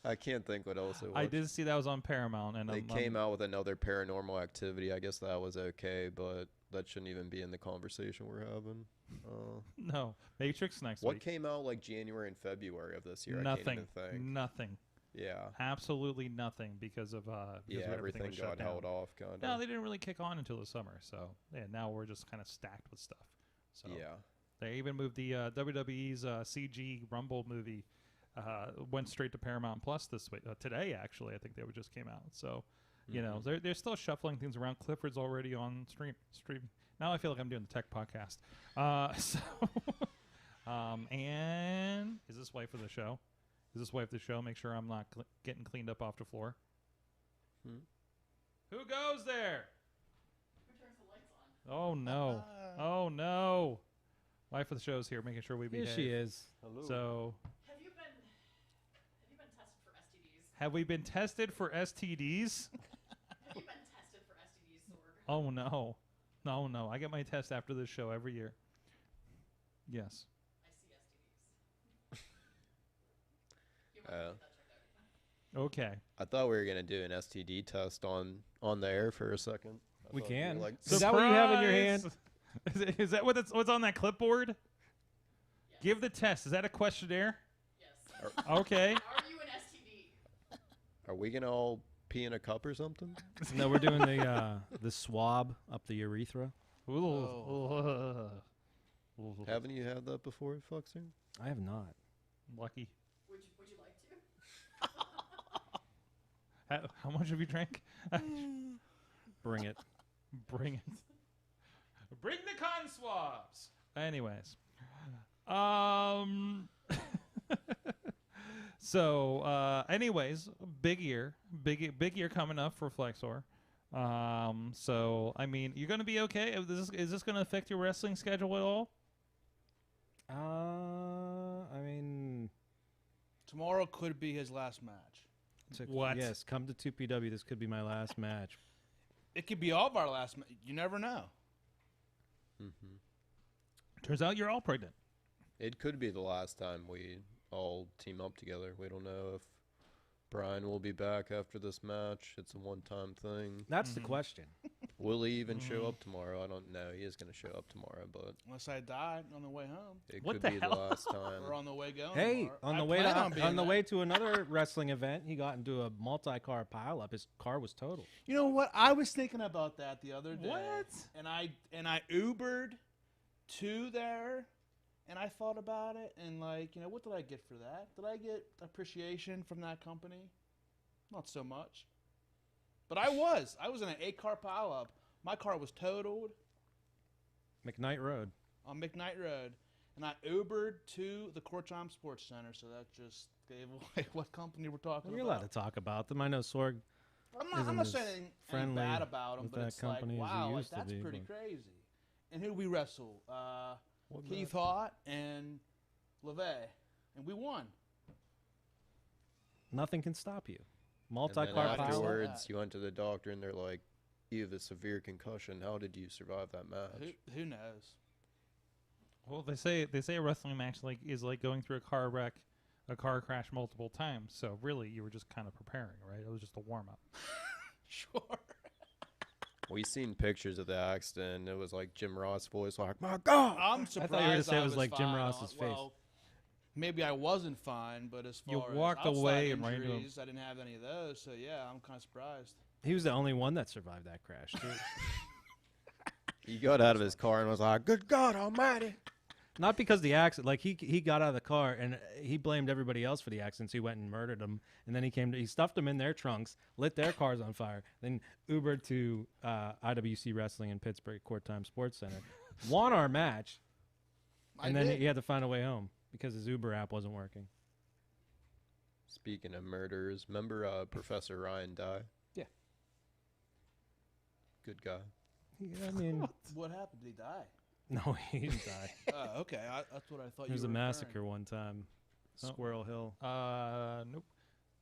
I can't think what else it was. I did see that was on Paramount, and They came out with another Paranormal Activity. I guess that was okay, but that shouldn't even be in the conversation we're having. No, Matrix next What week. came out like January and February of this year? I Nothing. can't even think. Nothing. Yeah. Absolutely nothing because of Yeah, everything was everything shut got held down. off, kind of. No, they didn't really kick on until the summer. So yeah, now we're just kind of stacked with stuff. So Yeah. they even moved the WWE's CG Rumble movie. Went straight to Paramount Plus this week. Today, actually, I think they just came out. So, you know, they're still shuffling things around. Clifford's already on stream. Now I feel like I'm doing the tech podcast. And is this wife of the show? Is this wife of the show? Make sure I'm not getting cleaned up off the floor. Who goes there? Who turns the lights on? Oh no! Oh no! Wife of the show's here, making sure we Here behave. she is. Hello. So, Have you been tested for STDs? have we been tested for STDs? Have you been tested for STDs, Sorg? Oh no, no! I get my test after this show every year. Yes. I see STDs. You Uh, might get that checked out. Okay. I thought we were gonna do an STD test on the air for a second. I We thought you were can. Like, Is that what you have in your hand? Surprise! Is that what's on that clipboard? Yes. Give the test. Is that a questionnaire? Yes. Okay. Are you an STD? are we gonna all pee in a cup or something? No, we're doing the swab up the urethra. Haven't you had that before, Flexor? I have not. Lucky. Would you like to? How much have you drank? Bring it. Bring it. Bring the con swabs. Anyways. So, anyways, big year coming up for Flexor. So, I mean, you're going to be okay? Is this going to affect your wrestling schedule at all? I mean, Tomorrow could be his last match. What? Yes, come to 2PW. This could be my last match. It could be all of our last match. You never know. Turns out you're all pregnant. It could be the last time we all team up together. We don't know if Brian will be back after this match. It's a one-time thing. That's the question. Will he even show up tomorrow? I don't know. He is going to show up tomorrow, but Unless I die on the way home. it What could the be hell? the last time. Or on the way going. Hey, tomorrow. on the I way plan on being on the there. way to another wrestling event, he got into a multi-car pileup. His car was totaled. You know what? I was thinking about that the other day. What? And I Ubered to there, and I thought about it, and like, you know, what did I get for that? Did I get appreciation from that company? Not so much. But I was in an 8-car pileup. My car was totaled McKnight Road. on McKnight Road, and I Ubered to the Korchheim Sports Center. So that just gave away what company we're talking You're about. allowed to talk about them. I know Sorg. I'm isn't not as saying anything friendly bad about them, with but that it's like, company as he wow, like, used to that's be, pretty but- crazy. And who we wrestle? What Keith match? Hott and LeVay, and we won. Nothing can stop you. And Multi-car then pileup. afterwards, you went to the doctor, and they're like, "You have a severe concussion. How did you survive that match?" Who knows? Well, they say a wrestling match is like going through a car wreck, a car crash multiple times. So really, you were just kind of preparing, right? It was just a warm up. Sure. We seen pictures of the accident. It was like Jim Ross' voice, like, "My God!" I'm I surprised. thought you were gonna say it was like Jim fine. Ross's face. Well, maybe I wasn't fine, but as You far walked as outside away and ran into him. injuries, I didn't have any of those. So yeah, I'm kind of surprised. He was the only one that survived that crash, too. He got out of his car and was like, "Good God Almighty!" Not because the accident, like he got out of the car and he blamed everybody else for the accident. So he went and murdered them, and then he stuffed them in their trunks, lit their cars on fire, then Ubered to IWC Wrestling in Pittsburgh Court Time Sports Center, won our match, and then he had to find a way home because his Uber app wasn't working. Speaking of murderers, remember Professor Ryan Dye? Yeah. Good guy. Yeah, I mean, What happened? Did he die? no, he didn't die. Oh, okay. That's what I thought. There was you a were massacre one time, Squirrel Hill. Nope.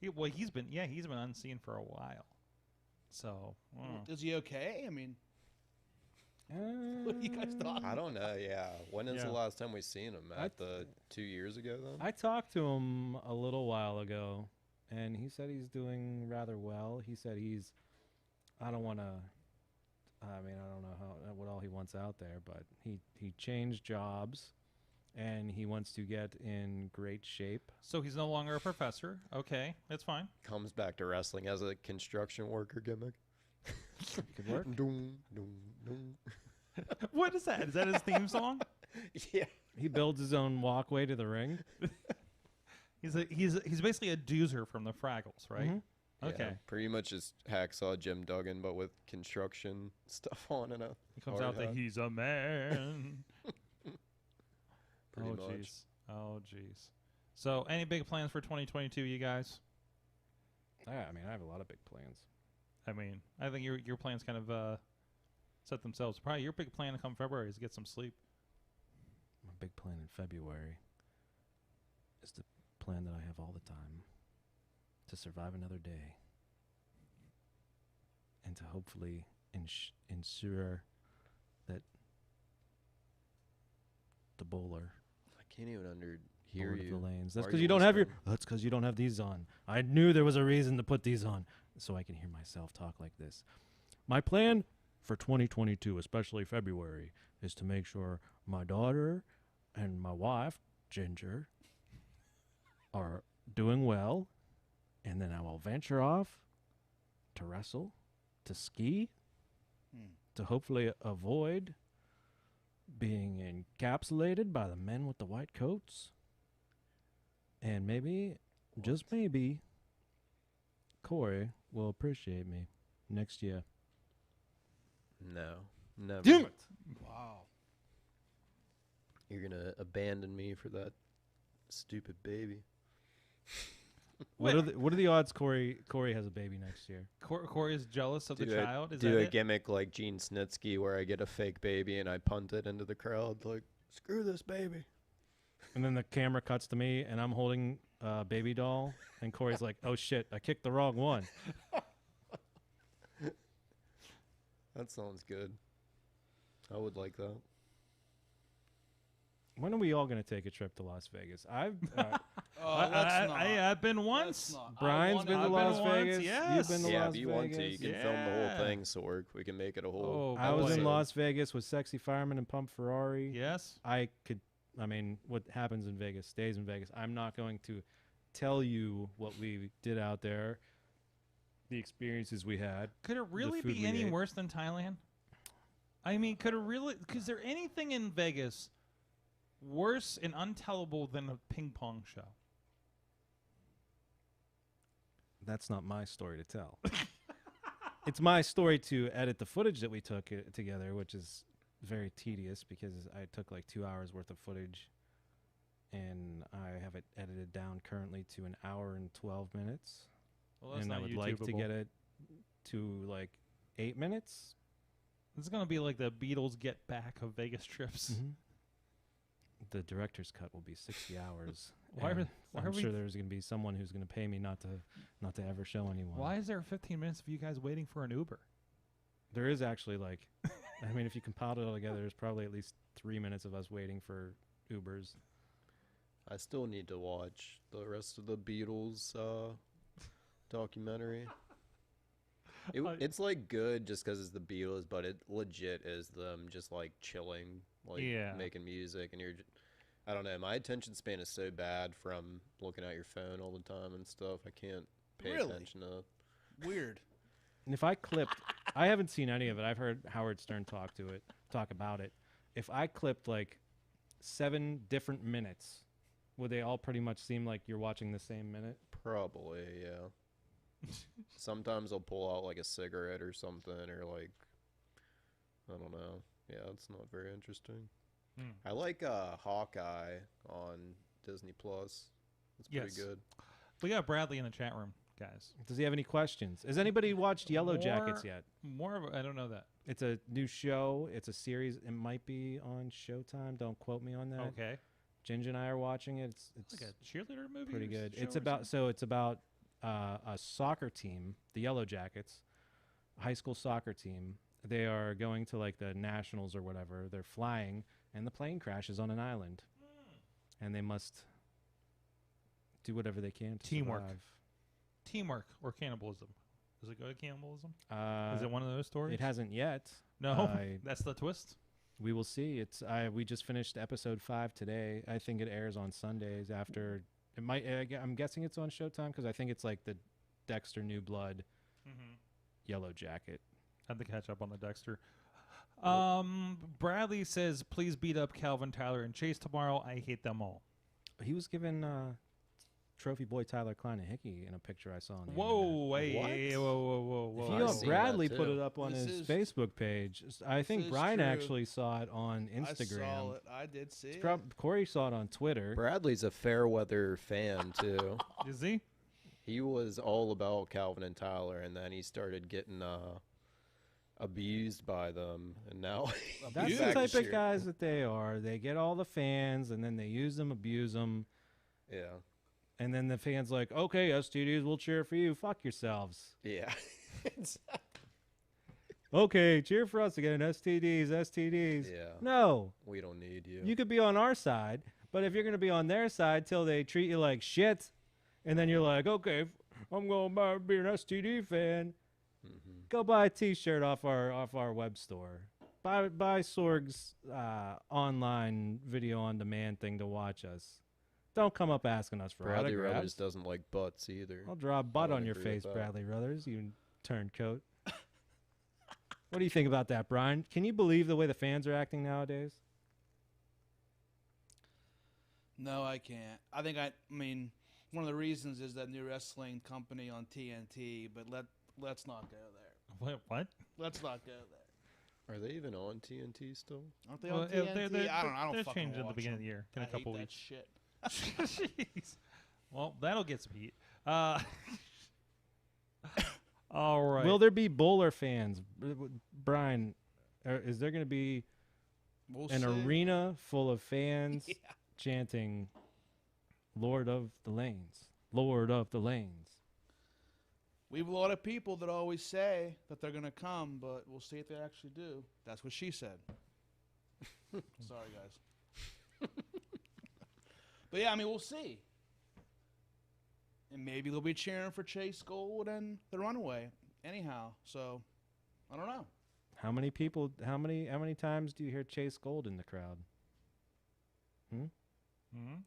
He's been unseen for a while. So referring. Is he okay? I mean, what are you guys talking? I don't know. Yeah. When is the Yeah. last time we seen him? At the 2 years ago, then? I talked to him a little while ago, and he said he's doing rather well. He said I don't want to. I mean, I don't know what all he wants out there, but he changed jobs, and he wants to get in great shape. So he's no longer a professor. Okay, that's fine. Comes back to wrestling as a construction worker gimmick. Could work. Doom, doom, doom. What is that? Is that his theme song? Yeah. He builds his own walkway to the ring. He's basically a doozer from the Fraggles, right? Mhm. Okay. Yeah, pretty much just Hacksaw Jim Duggan, but with construction stuff on and a He comes hard out that hat. he's a man. Pretty Oh much. jeez. Oh jeez. So, any big plans for 2022, you guys? I mean, I have a lot of big plans. I mean, I think your plans kind of set themselves. Probably your big plan to come February is to get some sleep. My big plan in February is the plan that I have all the time. To survive another day, and to hopefully ensure that the bowler I can't even hear Lord you. of the lanes. That's Are because you don't have your. whispering? That's because you don't have these on. I knew there was a reason to put these on, so I can hear myself talk like this. My plan for 2022, especially February, is to make sure my daughter and my wife, Ginger, are doing well. And then I will venture off to wrestle, to ski, to hopefully avoid being encapsulated by the men with the white coats. And maybe, just maybe, Corey will appreciate me next year. No, never. Damn it! Wow. You're gonna abandon me for that stupid baby. What are the odds Corey has a baby next year? Corey is jealous of the Do child. Is do that a it? gimmick like Gene Snitsky where I get a fake baby and I punt it into the crowd like, screw this baby. And then the camera cuts to me, and I'm holding a baby doll, and Corey's like, "Oh shit, I kicked the wrong one." That sounds good. I would like that. When are we all gonna take a trip to Las Vegas? I've I've been once. Brian's been to I've Las been once, Vegas. yes. You've been to Yeah, Las if you want to, you Vegas. can film the whole Yeah. thing, Sorg. We can make it a whole. Oh, I was in episode. Las Vegas with Sexy Fireman and Pump Ferrari. Yes. I mean, what happens in Vegas stays in Vegas. I'm not going to tell you what we did out there, the experiences we had. Could it really food be we any ate. worse than Thailand? I mean, could it really? Is there anything in Vegas worse and untellable than a ping pong show? That's not my story to tell. It's my story to edit the footage that we took together, which is very tedious because I took like 2 hours worth of footage, and I have it edited down currently to 1 hour and 12 minutes. Well, that's And I not would like to YouTubeable. get it to like 8 minutes. This is gonna be like the Beatles Get Back of Vegas trips. Mm-hmm. The director's cut will be 60 hours. Why and are- why I'm are we- sure there's going to be someone who's going to pay me not to ever show anyone. Why is there 15 minutes of you guys waiting for an Uber? There is actually like, I mean, if you compiled it all together, there's probably at least 3 minutes of us waiting for Ubers. I still need to watch the rest of the Beatles documentary. It's like good just because it's the Beatles, but it legit is them just like chilling, like making music, and I don't know. My attention span is so bad from looking at your phone all the time and stuff. I can't pay attention to. Weird. And if I clipped, I haven't seen any of it. I've heard Howard Stern talk about it. If I clipped like 7 different minutes, would they all pretty much seem like you're watching the same minute? Probably, yeah. Sometimes I'll pull out like a cigarette or something, or like, I don't know. Yeah, it's not very interesting. I like Hawkeye on Disney Plus. It's pretty good. We got Bradley in the chat room, guys. Does he have any questions? Has anybody watched Yellow Jackets yet? I don't know that. It's a new show. It's a series. It might be on Showtime. Don't quote me on that. Okay. Ginger and I are watching it. It's like a cheerleader movie. Pretty good. It's about a soccer team, the Yellow Jackets, a high school soccer team. They are going to like the nationals or whatever. They're flying, and the plane crashes on an island, and they must do whatever they can to survive. Teamwork or cannibalism. Does it go to cannibalism? Is it one of those stories? It hasn't yet. No, that's the twist. We will see. We just finished episode 5 today. I think it airs on Sundays after. It might. I'm guessing it's on Showtime because I think it's like the Dexter New Blood, Yellow Jacket. Had to catch up on the Dexter. Bradley says, "Please beat up Calvin, Tyler, and Chase tomorrow. I hate them all." He was given Trophy Boy Tyler Klein a hickey in a picture I saw on the whoa, internet. whoa. Bradley put it up on his Facebook page. I think Brian actually saw it on Instagram. I saw it. I did see it. Corey saw it on Twitter. Bradley's a Fairweather fan, too. Is he? He was all about Calvin and Tyler, and then he started getting abused by them, and now that's the type of guys that they are. They get all the fans, and then they use them, abuse them. Yeah. And then the fans like, okay, STDs, we'll cheer for you. Fuck yourselves. Yeah. Okay, cheer for us again. STDs. Yeah. No. We don't need you. You could be on our side, but if you're going to be on their side till they treat you like shit, and then you're like, okay, I'm going to be an STD fan. Go buy a T-shirt off our web store. Buy Sorg's online video on demand thing to watch us. Don't come up asking us for Bradley autographs. Ruthers doesn't like butts either. I'll draw a butt on your face, Bradley Ruthers, you turncoat. What do you think about that, Brian? Can you believe the way the fans are acting nowadays? No, I can't. I mean, one of the reasons is that new wrestling company on TNT, but let's not go there. What? Let's not go there. Are they even on TNT still? Aren't they on TNT? I don't they're fucking changing at the beginning of the year in a couple hate weeks. That shit. Jeez. Well, that'll get some heat. All right. Will there be bowler fans, Brian? Is there going to be an arena full of fans chanting "Lord of the Lanes"? Lord of the Lanes. We have a lot of people that always say that they're going to come, but we'll see if they actually do. That's what she said. Sorry, guys. But yeah, I mean, we'll see. And maybe they'll be cheering for Chase Gold and the Runaway. Anyhow, so I don't know. How many times do you hear Chase Gold in the crowd?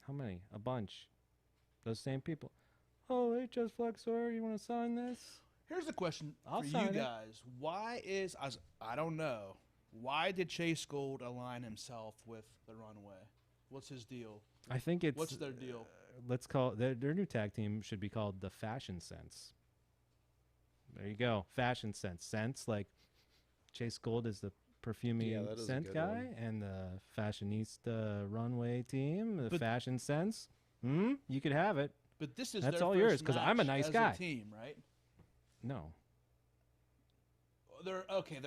How many? A bunch. Those same people. Oh, hey, Chest Flexor, you want to sign this? Here's a question I'll for sign you it. guys. I don't know. Why did Chase Gold align himself with the Runaway? What's his deal? I think it's... What's their deal? Let's call their new tag team should be called the Fashion Sense. There you go. Fashion Sense. Sense, like Chase Gold is the perfumey scent guy, and the fashionista runway team, the Fashion Sense. You could have it. But this is that's their all first yours because I'm a match nice as guy. A team, right? No. Their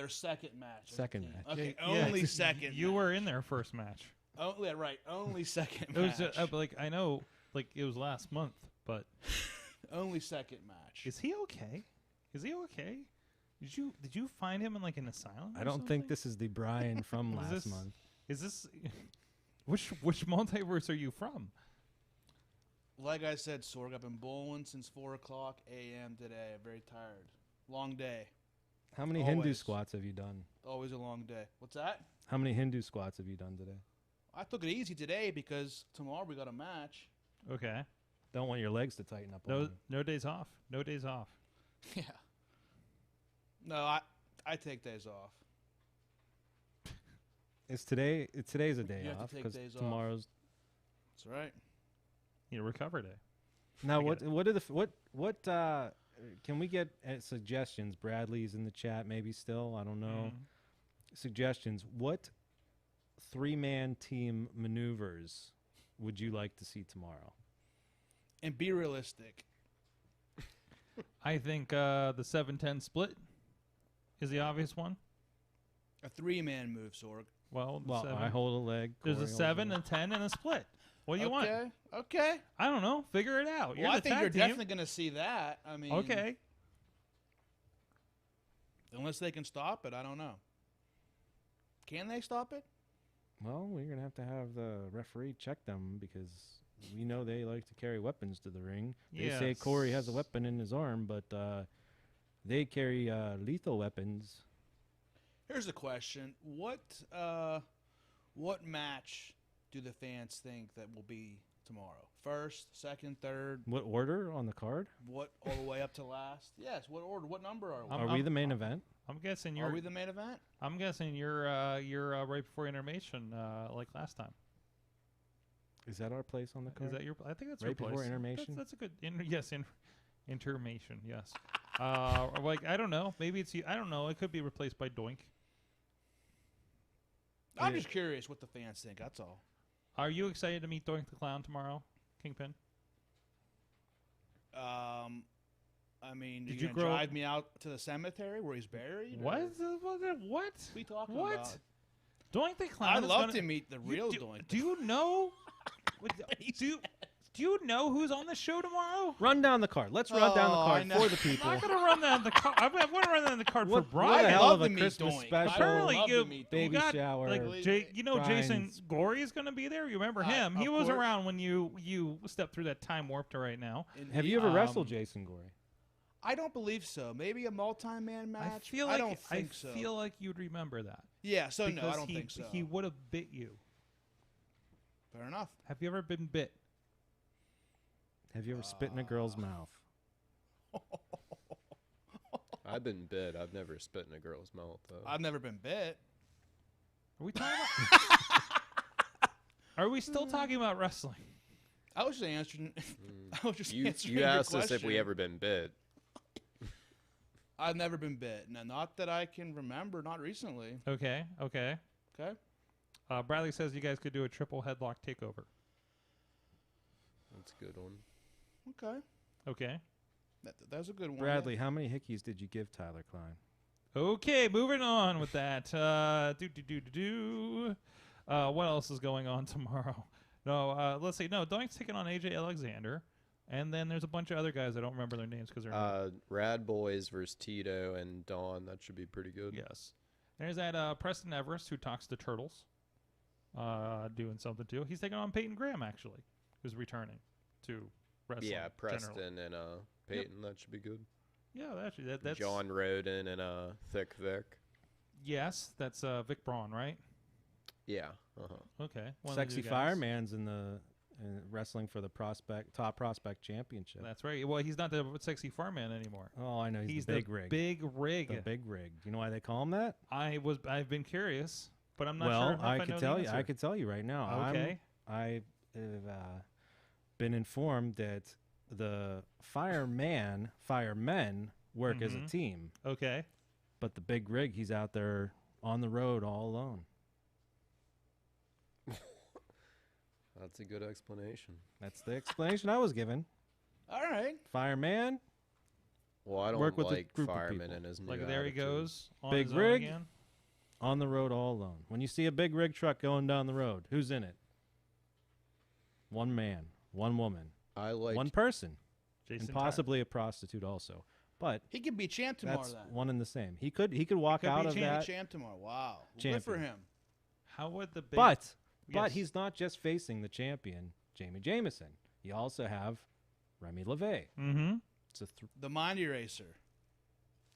second match. Second match. Okay, only second. You were in their first match. Oh yeah, right. Only second It was match. like I know, like it was last month, but only second match. Is he okay? Is he okay? Did you find him in like an asylum? I don't think this is the Brian from last month. Is this which multiverse are you from? Like I said, Sorg, I've been bowling since 4 o'clock a.m. today. I'm very tired. Long day. How many Hindu Always. squats have you done? Always a long day. What's that? How many Hindu squats have you done today? I took it easy today because tomorrow we got a match. Okay. Don't want your legs to tighten up. on No, you. no days off. No days off. Yeah. No, I take days off. Today's a day You have to off take because days off. tomorrow's. That's right. You know, recover day. Now, I get what can we get suggestions? Bradley's in the chat, maybe still. I don't know. Suggestions. What 3-man team maneuvers would you like to see tomorrow? And be realistic. I think the 7-10 split is the obvious one. A 3-man move, Sorg. Well, I hold a leg. There's Corey a holds 7, leg. a 10, and a split. What do you want? Okay. I don't know. Figure it out. You're Well, I the think tag you're team. definitely going to see that. I mean, Okay. Unless they can stop it, I don't know. Can they stop it? Well, we're gonna have to have the referee check them because we know they like to carry weapons to the ring. They say Corey has a weapon in his arm, but they carry lethal weapons. Here's the question: What match do the fans think that will be tomorrow? First, second, third? What order on the card? What all the way up to last? Yes. What order? What number are we? Are we the main event? I'm guessing you're. Are we the main event? I'm guessing you're right before intermission, like last time. Is that our place on the card? Is that your? I think that's right your place. before intermission. That's a good. Intermission. Yes. Like I don't know. Maybe it's you. I don't know. It could be replaced by Doink. I'm just curious what the fans think. That's all. Are you excited to meet Doink the Clown tomorrow, Kingpin? I mean, Did you you gonna grow- drive me out to the cemetery where he's buried? What? or- What? What are we talking What? about? Doink the Clown. I'd is love gonna- to meet the real Doink. Do you know? Do you know who's on the show tomorrow? Run down the card. Let's run down the card for the people. I'm not gonna run down the card. I want to run down the card for What Brian. the hell of a Christmas special? Apparently, you baby got, shower. Like, Jason Brian's- Gory is going to be there. You remember him? He of was course. around when you stepped through that time warp to right now. Have you ever wrestled Jason Gory? I don't believe so. Maybe a multi-man match. I feel like don't think so. I feel like you'd remember that. Yeah, so no, I Because don't think so. He would have bit you. Fair enough. Have you ever been bit? Have you ever spit in a girl's mouth? I've been bit. I've never spit in a girl's mouth, though. I've never been bit. Are we talking about? Are we still talking about wrestling? I was just answering. I was just answering You your asked us if we question. ever been bit. I've never been bit. No, not that I can remember. Not recently. Okay. Okay. Bradley says you guys could do a triple headlock takeover. That's a good one. Okay. That's a good one. Bradley, how many hickeys did you give Tyler Klein? Okay, moving on with that. What else is going on tomorrow? No, let's see. No, Doink's taking on AJ Alexander, and then there's a bunch of other guys. I don't remember their names because they're Rad Boys versus Tito and Dawn. That should be pretty good. Yes. There's that Preston Everest who talks to turtles, doing something too. He's taking on Peyton Graham actually, who's returning to wrestling. Yeah, Preston generally. and Peyton. That should be good. Yeah, actually, that's John Roden and Thick Vic. Yes, that's Vic Braun, right? Yeah. Uh-huh. Okay. one of Sexy you guys. Fireman's in the wrestling for the top prospect championship. That's right. Well, he's not the sexy fireman anymore. Oh, I know. He's the big rig. Big rig. The big rig. You know why they call him that? I've been curious, but I'm not well, sure. If I know could the tell you. answer. I could tell you right now. Okay. I've been informed that the firemen work as a team. Okay. But the big rig, he's out there on the road all alone. That's a good explanation. That's the explanation I was given. All right. Fireman. Well, I don't work with like a group of firemen people. in his new Like there he attitude. goes. On Big his own rig. again. On the road all alone. When you see a big rig truck going down the road, who's in it? One man, one woman, I like one person, Jason and possibly a prostitute also. But He could be champ tomorrow. that's Then. one and the same. He could walk Could out be of champ, that. champ tomorrow. Wow. Good Champion. for him. How would the big But Yes. he's not just facing the champion, Jamie Jameson. You also have Remy LeVay. Mm-hmm. It's a The Mind Eraser.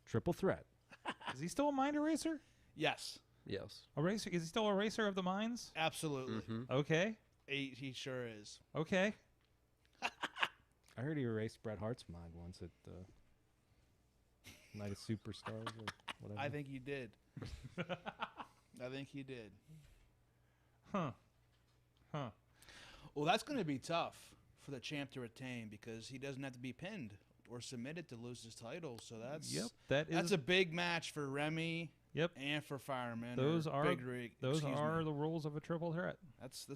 triple threat. Is he still a mind eraser? Yes. Yes. Eraser? Is he still a eraser of the minds? Absolutely. Mm-hmm. Okay. He sure is. Okay. I heard he erased Bret Hart's mind once at Night of Superstars or whatever. I think he did. I think he did. Huh. Huh. Well, that's going to be tough for the champ to retain because he doesn't have to be pinned or submitted to lose his title. So that's that's a big match for Remy. Yep. And for Fireman. Those are Big Rig. those are the rules of a triple threat. That's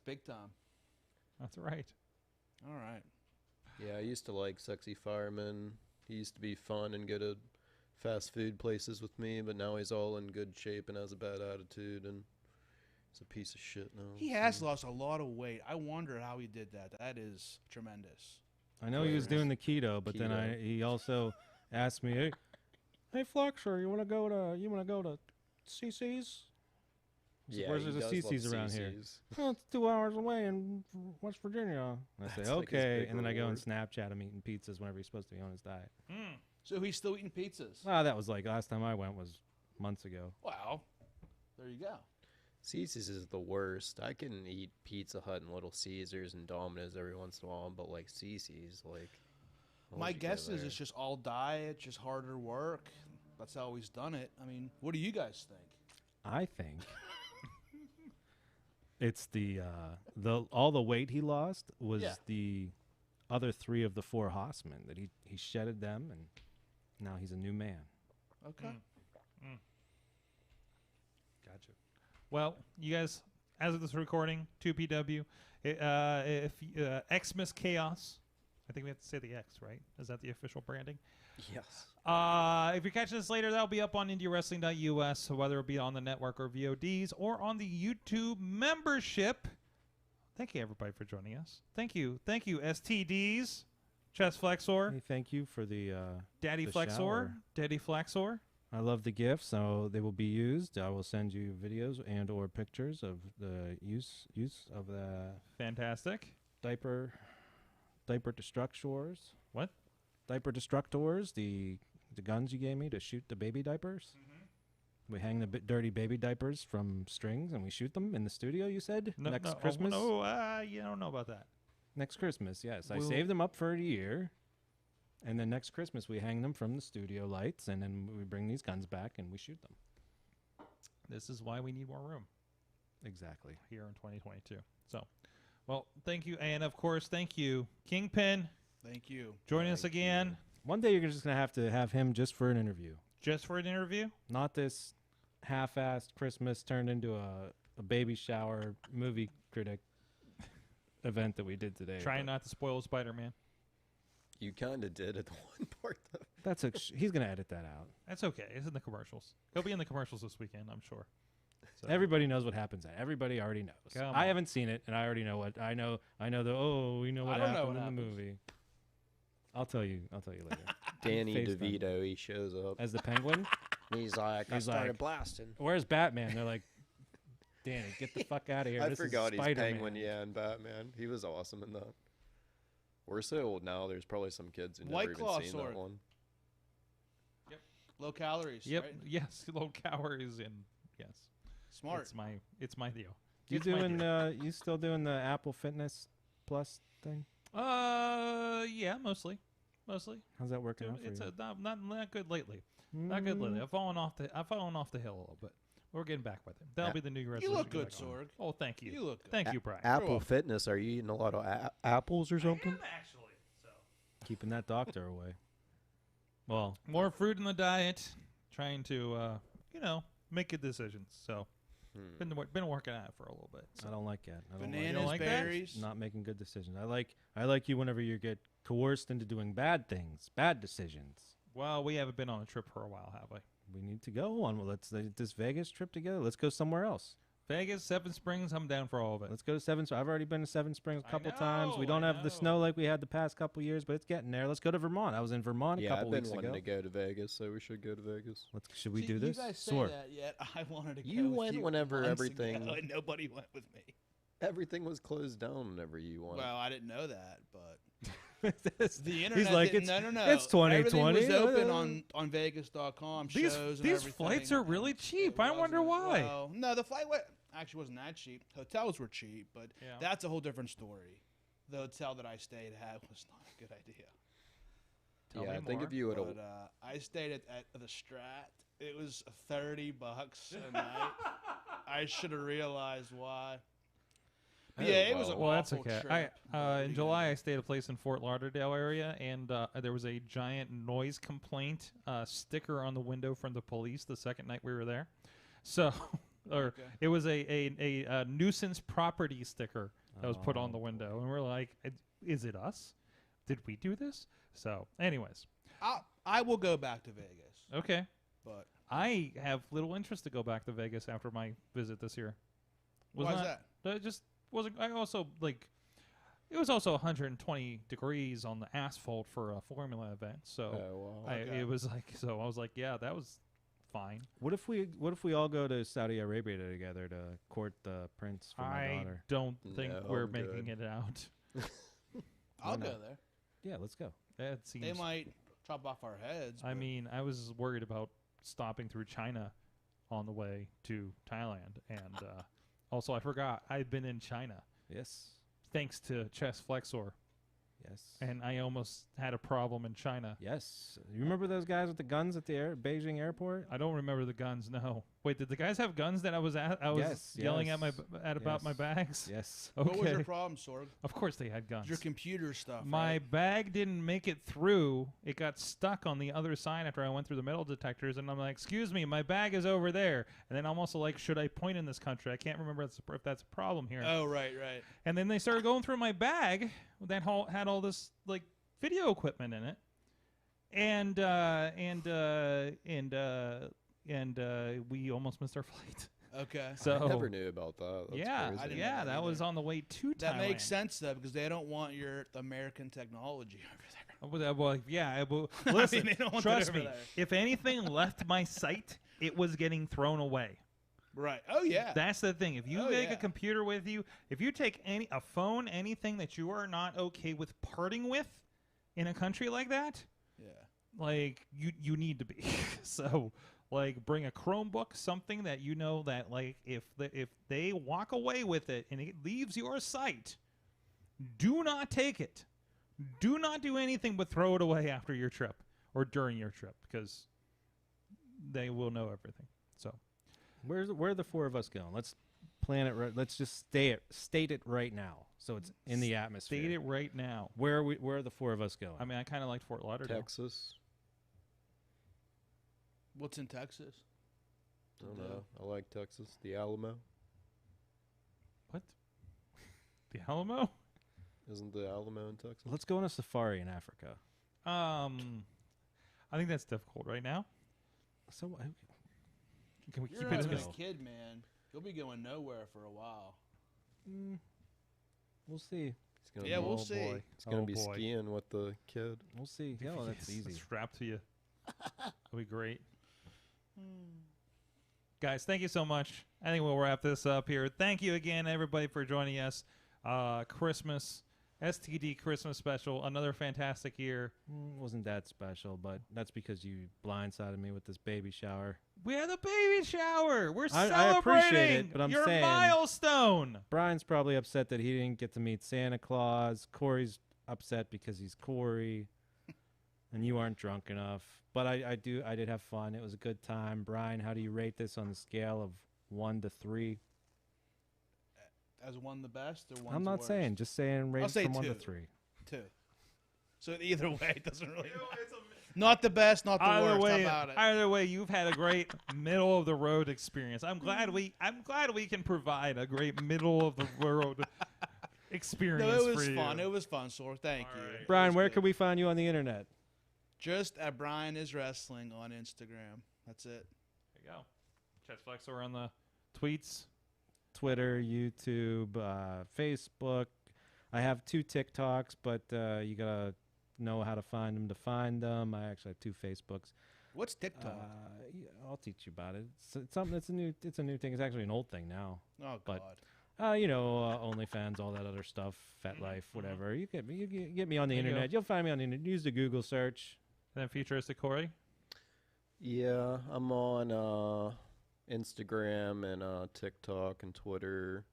big time. That's right. All right. Yeah, I used to like Sexy Fireman. He used to be fun and go to fast food places with me, but now he's all in good shape and has a bad attitude, and he's a piece of shit now. He has lost a lot of weight. I wonder how he did that. That is tremendous. I know he was doing the keto, but then he also asked me, "Hey, Flexor, you want to go to CC's?" Yeah, where's he the does CC's love around here? CC's. Oh, it's 2 hours away in West Virginia. And I say, That's like his okay, big and then I go and reward. Snapchat him eating pizzas whenever he's supposed to be on his diet. So he's still eating pizzas. That was like last time I went was months ago. Wow. There you go. CC's is the worst. I can eat Pizza Hut and Little Caesars and Domino's every once in a while, but like CC's, like. My guess is it's just all diet, just harder work. That's how he's done it. I mean, what do you guys think? I think it's the all the weight he lost was the other 3 of the 4 Horsemen that he shedded them, and now he's a new man. Okay. Gotcha. Well, you guys, as of this recording, 2PW, if Xmas Chaos, I think we have to say the X, right? Is that the official branding? Yes. If you're catching this later, that'll be up on IndieWrestling.us, so whether it be on the network or VODs or on the YouTube membership. Thank you, everybody, for joining us. Thank you, STDs, Chest Flexor. Hey, thank you for the Daddy the Flexor, shower. Daddy Flexor. I love the gifts, so they will be used. I will send you videos and or pictures of the use of the fantastic diaper destructors. What? Diaper destructors, the guns you gave me to shoot the baby diapers. We hang the dirty baby diapers from strings and we shoot them in the studio, you said? Next Christmas? You don't know about that. Next Christmas, yes. I We'll- saved them up for a year. And then next Christmas, we hang them from the studio lights, and then we bring these guns back and we shoot them. This is why we need more room. Exactly. Here in 2022. So, well, thank you. And, of course, thank you, Kingpin. Thank you. Joining us again. One day you're just going to have him just for an interview. Just for an interview? Not this half-assed Christmas turned into a baby shower movie critic event that we did today. Trying not to spoil Spider-Man. You kind of did at the one part, though. That's he's going to edit that out. That's okay. It's in the commercials. He'll be in the commercials this weekend, I'm sure. So. Everybody knows what happens. Everybody already knows. Come I on. haven't seen it, and I already know what I know. I know we know what happened in the movie. I'll tell you later. Danny FaceTime. DeVito, he shows up As the Penguin. He's like, I started blasting. Where's Batman? They're like, Danny, get the fuck out of here. I This forgot is he's Spider-Man. Penguin, yeah, and Batman. He was awesome in that. We're so old now, there's probably some kids who White never Claw even seen sword. that one. Yep. Low calories. Yep. Right? Yes. Low calories and yes. Smart. It's my deal. You It's my doing? deal. You still doing the Apple Fitness Plus thing? Yeah, mostly. How's that working out for It's you? not good lately. Not good lately. I've fallen off the hill a little bit. We're getting back with it. That'll be the new resolution. You look to get good, back on. Sorg. Oh, thank you. You look good. Thank you, Brian. Apple Fitness, are you eating a lot of apples or something? Actually, so Keeping that doctor away. Well, more fruit in the diet. Trying to, make good decisions. So, been working at it for a little bit. So. I don't like that. I don't Bananas, You don't like that? berries. Not making good decisions. I like you whenever you get coerced into doing bad things, bad decisions. Well, we haven't been on a trip for a while, have we? We need to go on. Well, let's this Vegas trip together. Let's go somewhere else. Vegas, Seven Springs. I'm down for all of it. Let's go to Seven. I've already been to Seven Springs a couple times. We know, don't I have the know. snow like we had the past couple years, but it's getting there. Let's go to Vermont. I was in Vermont a Yeah, couple I've been weeks wanting ago. to go to Vegas, so we should go to Vegas. Should we See, do this? You guys say Sword. that yet? I wanted to go You with went you whenever months everything- ago, and nobody went with me. Everything was closed down whenever you went. Well, I didn't know that, but The internet. He's like, didn't, no. it's 2020. Everything was open on Vegas.com. These shows and these everything. flights are really cheap. It I wonder wasn't- why. Well, no, the flight actually wasn't that cheap. Hotels were cheap, but Yeah. that's a whole different story. The hotel that I stayed at was not a good idea. Tell me I think more. if you would have. But I stayed at the Strat. It was $30 a night. I should have realized why. But yeah, it was a well, that's awful okay. trip. In July, I stayed at a place in Fort Lauderdale area, and there was a giant noise complaint sticker on the window from the police the second night we were there. So, it was a nuisance property sticker that was put on the window, and we're like, "Is it us? Did we do this?" So, anyways, I will go back to Vegas. okay. But I have little interest to go back to Vegas after my visit this year. Why is that? It just wasn't. I also it was also 120 degrees on the asphalt for a Formula event, so it was like. So I was like, yeah, that was fine. What if we all go to Saudi Arabia together to court the prince for my daughter? I don't think No, we're I'm making good. it out. I'll go there. Yeah, let's go. That seems. They might chop off our heads. I but- mean, I was worried about stopping through China on the way to Thailand, and also I forgot I'd been in China. Yes. Thanks to Chest Flexor. Yes. And I almost had a problem in China. Yes. You remember those guys with the guns at the Beijing airport? I don't remember the guns. No. Wait, did the guys have guns that I was yelling at about my bags? Yes. Okay. What was your problem, Sorg? Of course they had guns. Your computer stuff. My right? bag didn't make it through. It got stuck on the other side after I went through the metal detectors, and I'm like, "Excuse me, my bag is over there." And then I'm also like, "Should I point in this country? I can't remember if that's a problem here." Oh, right. And then they started going through my bag that had all this like video equipment in it, and we almost missed our flight. Okay. So I never knew about that. That's crazy. yeah, that was on the way to Thailand. That makes sense though, because they don't want your American technology over there. Well, yeah. Well, listen, they don't want that trust over me. there. If anything left my site, it was getting thrown away. Right. Oh yeah. That's the thing. If you Oh, take yeah. a computer with you, if you take a phone, anything that you are not okay with parting with in a country like that, Yeah. like you need to be. So like bring a Chromebook, something that you know that like if they walk away with it and it leaves your site, do not take it. Do not do anything but throw it away after your trip or during your trip, because they will know everything. So Where are the four of us going? Let's plan it right. Let's just state it right now, so it's in the atmosphere. state it right now. Where are the four of us going? I mean, I kind of liked Fort Lauderdale. Texas. What's in Texas? I don't know. I like Texas. The Alamo. What? The Alamo? Isn't the Alamo in Texas? Let's go on a safari in Africa. I think that's difficult right now. So Can we You're keep not it a in big kid, man. You'll be going nowhere for a while. we'll see. It's gonna Yeah, be, we'll Oh, see. boy. It's gonna Oh, be boy. skiing with the kid. We'll see. Yeah, well, that's easy. Strapped to you. That'll be great. Guys, thank you so much. I think we'll wrap this up here. Thank you again, everybody, for joining us. Christmas, STD Christmas special. Another fantastic year. Wasn't that special, but that's because you blindsided me with this baby shower. We had a baby shower. We're I celebrating appreciate it, but I'm your saying- milestone. Brian's probably upset that he didn't get to meet Santa Claus. Corey's upset because he's Corey, and you aren't drunk enough. But I did have fun. It was a good time. Brian, how do you rate this on the scale of 1 to 3? As one the best or one? I'm not saying, just saying rate I'll say from 1 to 2. 3. 2. So either way, it doesn't really matter. Not the best, not the worst. How about it? Either way, you've had a great middle of the road experience. I'm glad we can provide a great middle of the road experience. No, it was for fun. you. It was fun, Sorg. Thank you. right. Brian, where can we find you on the internet? Just at Brian is Wrestling on Instagram. That's it. There you go. Chest Flexor on the tweets. Twitter, YouTube, Facebook. I have 2 TikToks, but you gotta know how to find them to find them. I actually have 2 Facebooks. What's TikTok? Yeah, I'll teach you about it. It's something. It's a new thing. It's actually an old thing now. Oh but God. OnlyFans, all that other stuff, FetLife, whatever. You get me on the internet. You'll find me on the internet. Use the Google search. And then Futuristic Corey. Yeah, I'm on Instagram and TikTok and Twitter.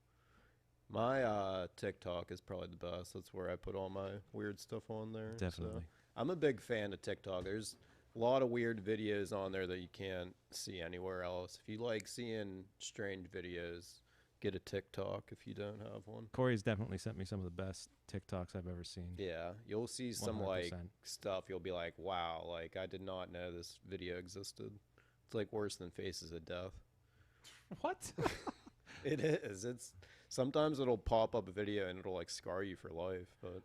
My TikTok is probably the best. That's where I put all my weird stuff on there. Definitely. So I'm a big fan of TikTok. There's a lot of weird videos on there that you can't see anywhere else. If you like seeing strange videos, get a TikTok if you don't have one. Corey's definitely sent me some of the best TikToks I've ever seen. Yeah, you'll see some 100%. like stuff. You'll be like, wow, like I did not know this video existed. It's like worse than Faces of Death. What? It is. It's sometimes it'll pop up a video and it'll like scar you for life, but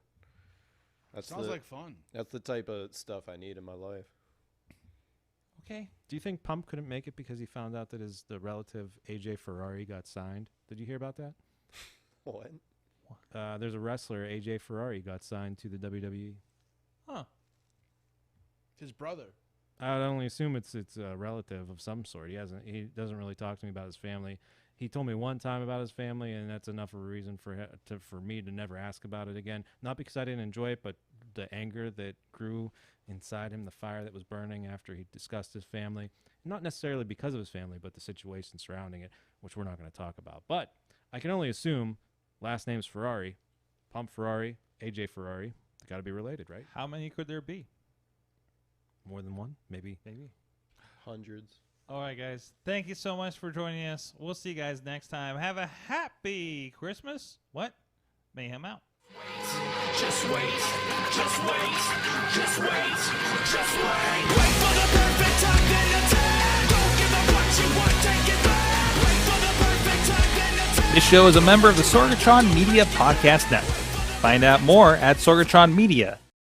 that sounds like fun. That's the type of stuff I need in my life. Okay. Do you think Pump couldn't make it because he found out that the relative AJ Ferrari got signed? Did you hear about that? What? There's a wrestler, AJ Ferrari, got signed to the WWE. Huh. His brother. I would only assume it's a relative of some sort. He doesn't really talk to me about his family. He told me one time about his family, and that's enough of a reason for me to never ask about it again. Not because I didn't enjoy it, but the anger that grew inside him, the fire that was burning after he discussed his family. Not necessarily because of his family, but the situation surrounding it, which we're not going to talk about. But I can only assume last name's Ferrari, Pump Ferrari, AJ Ferrari. They got to be related, right? How many could there be? More than one, maybe. Hundreds. All right, guys. Thank you so much for joining us. We'll see you guys next time. Have a happy Christmas. What? Mayhem out. Just wait, just wait, just wait, just wait. Wait for the perfect time, then attack. Don't give up what you want, take it back. Wait for the perfect time, then attack. This show is a member of the Sorgatron Media Podcast Network. Find out more at sorgatronmedia.com.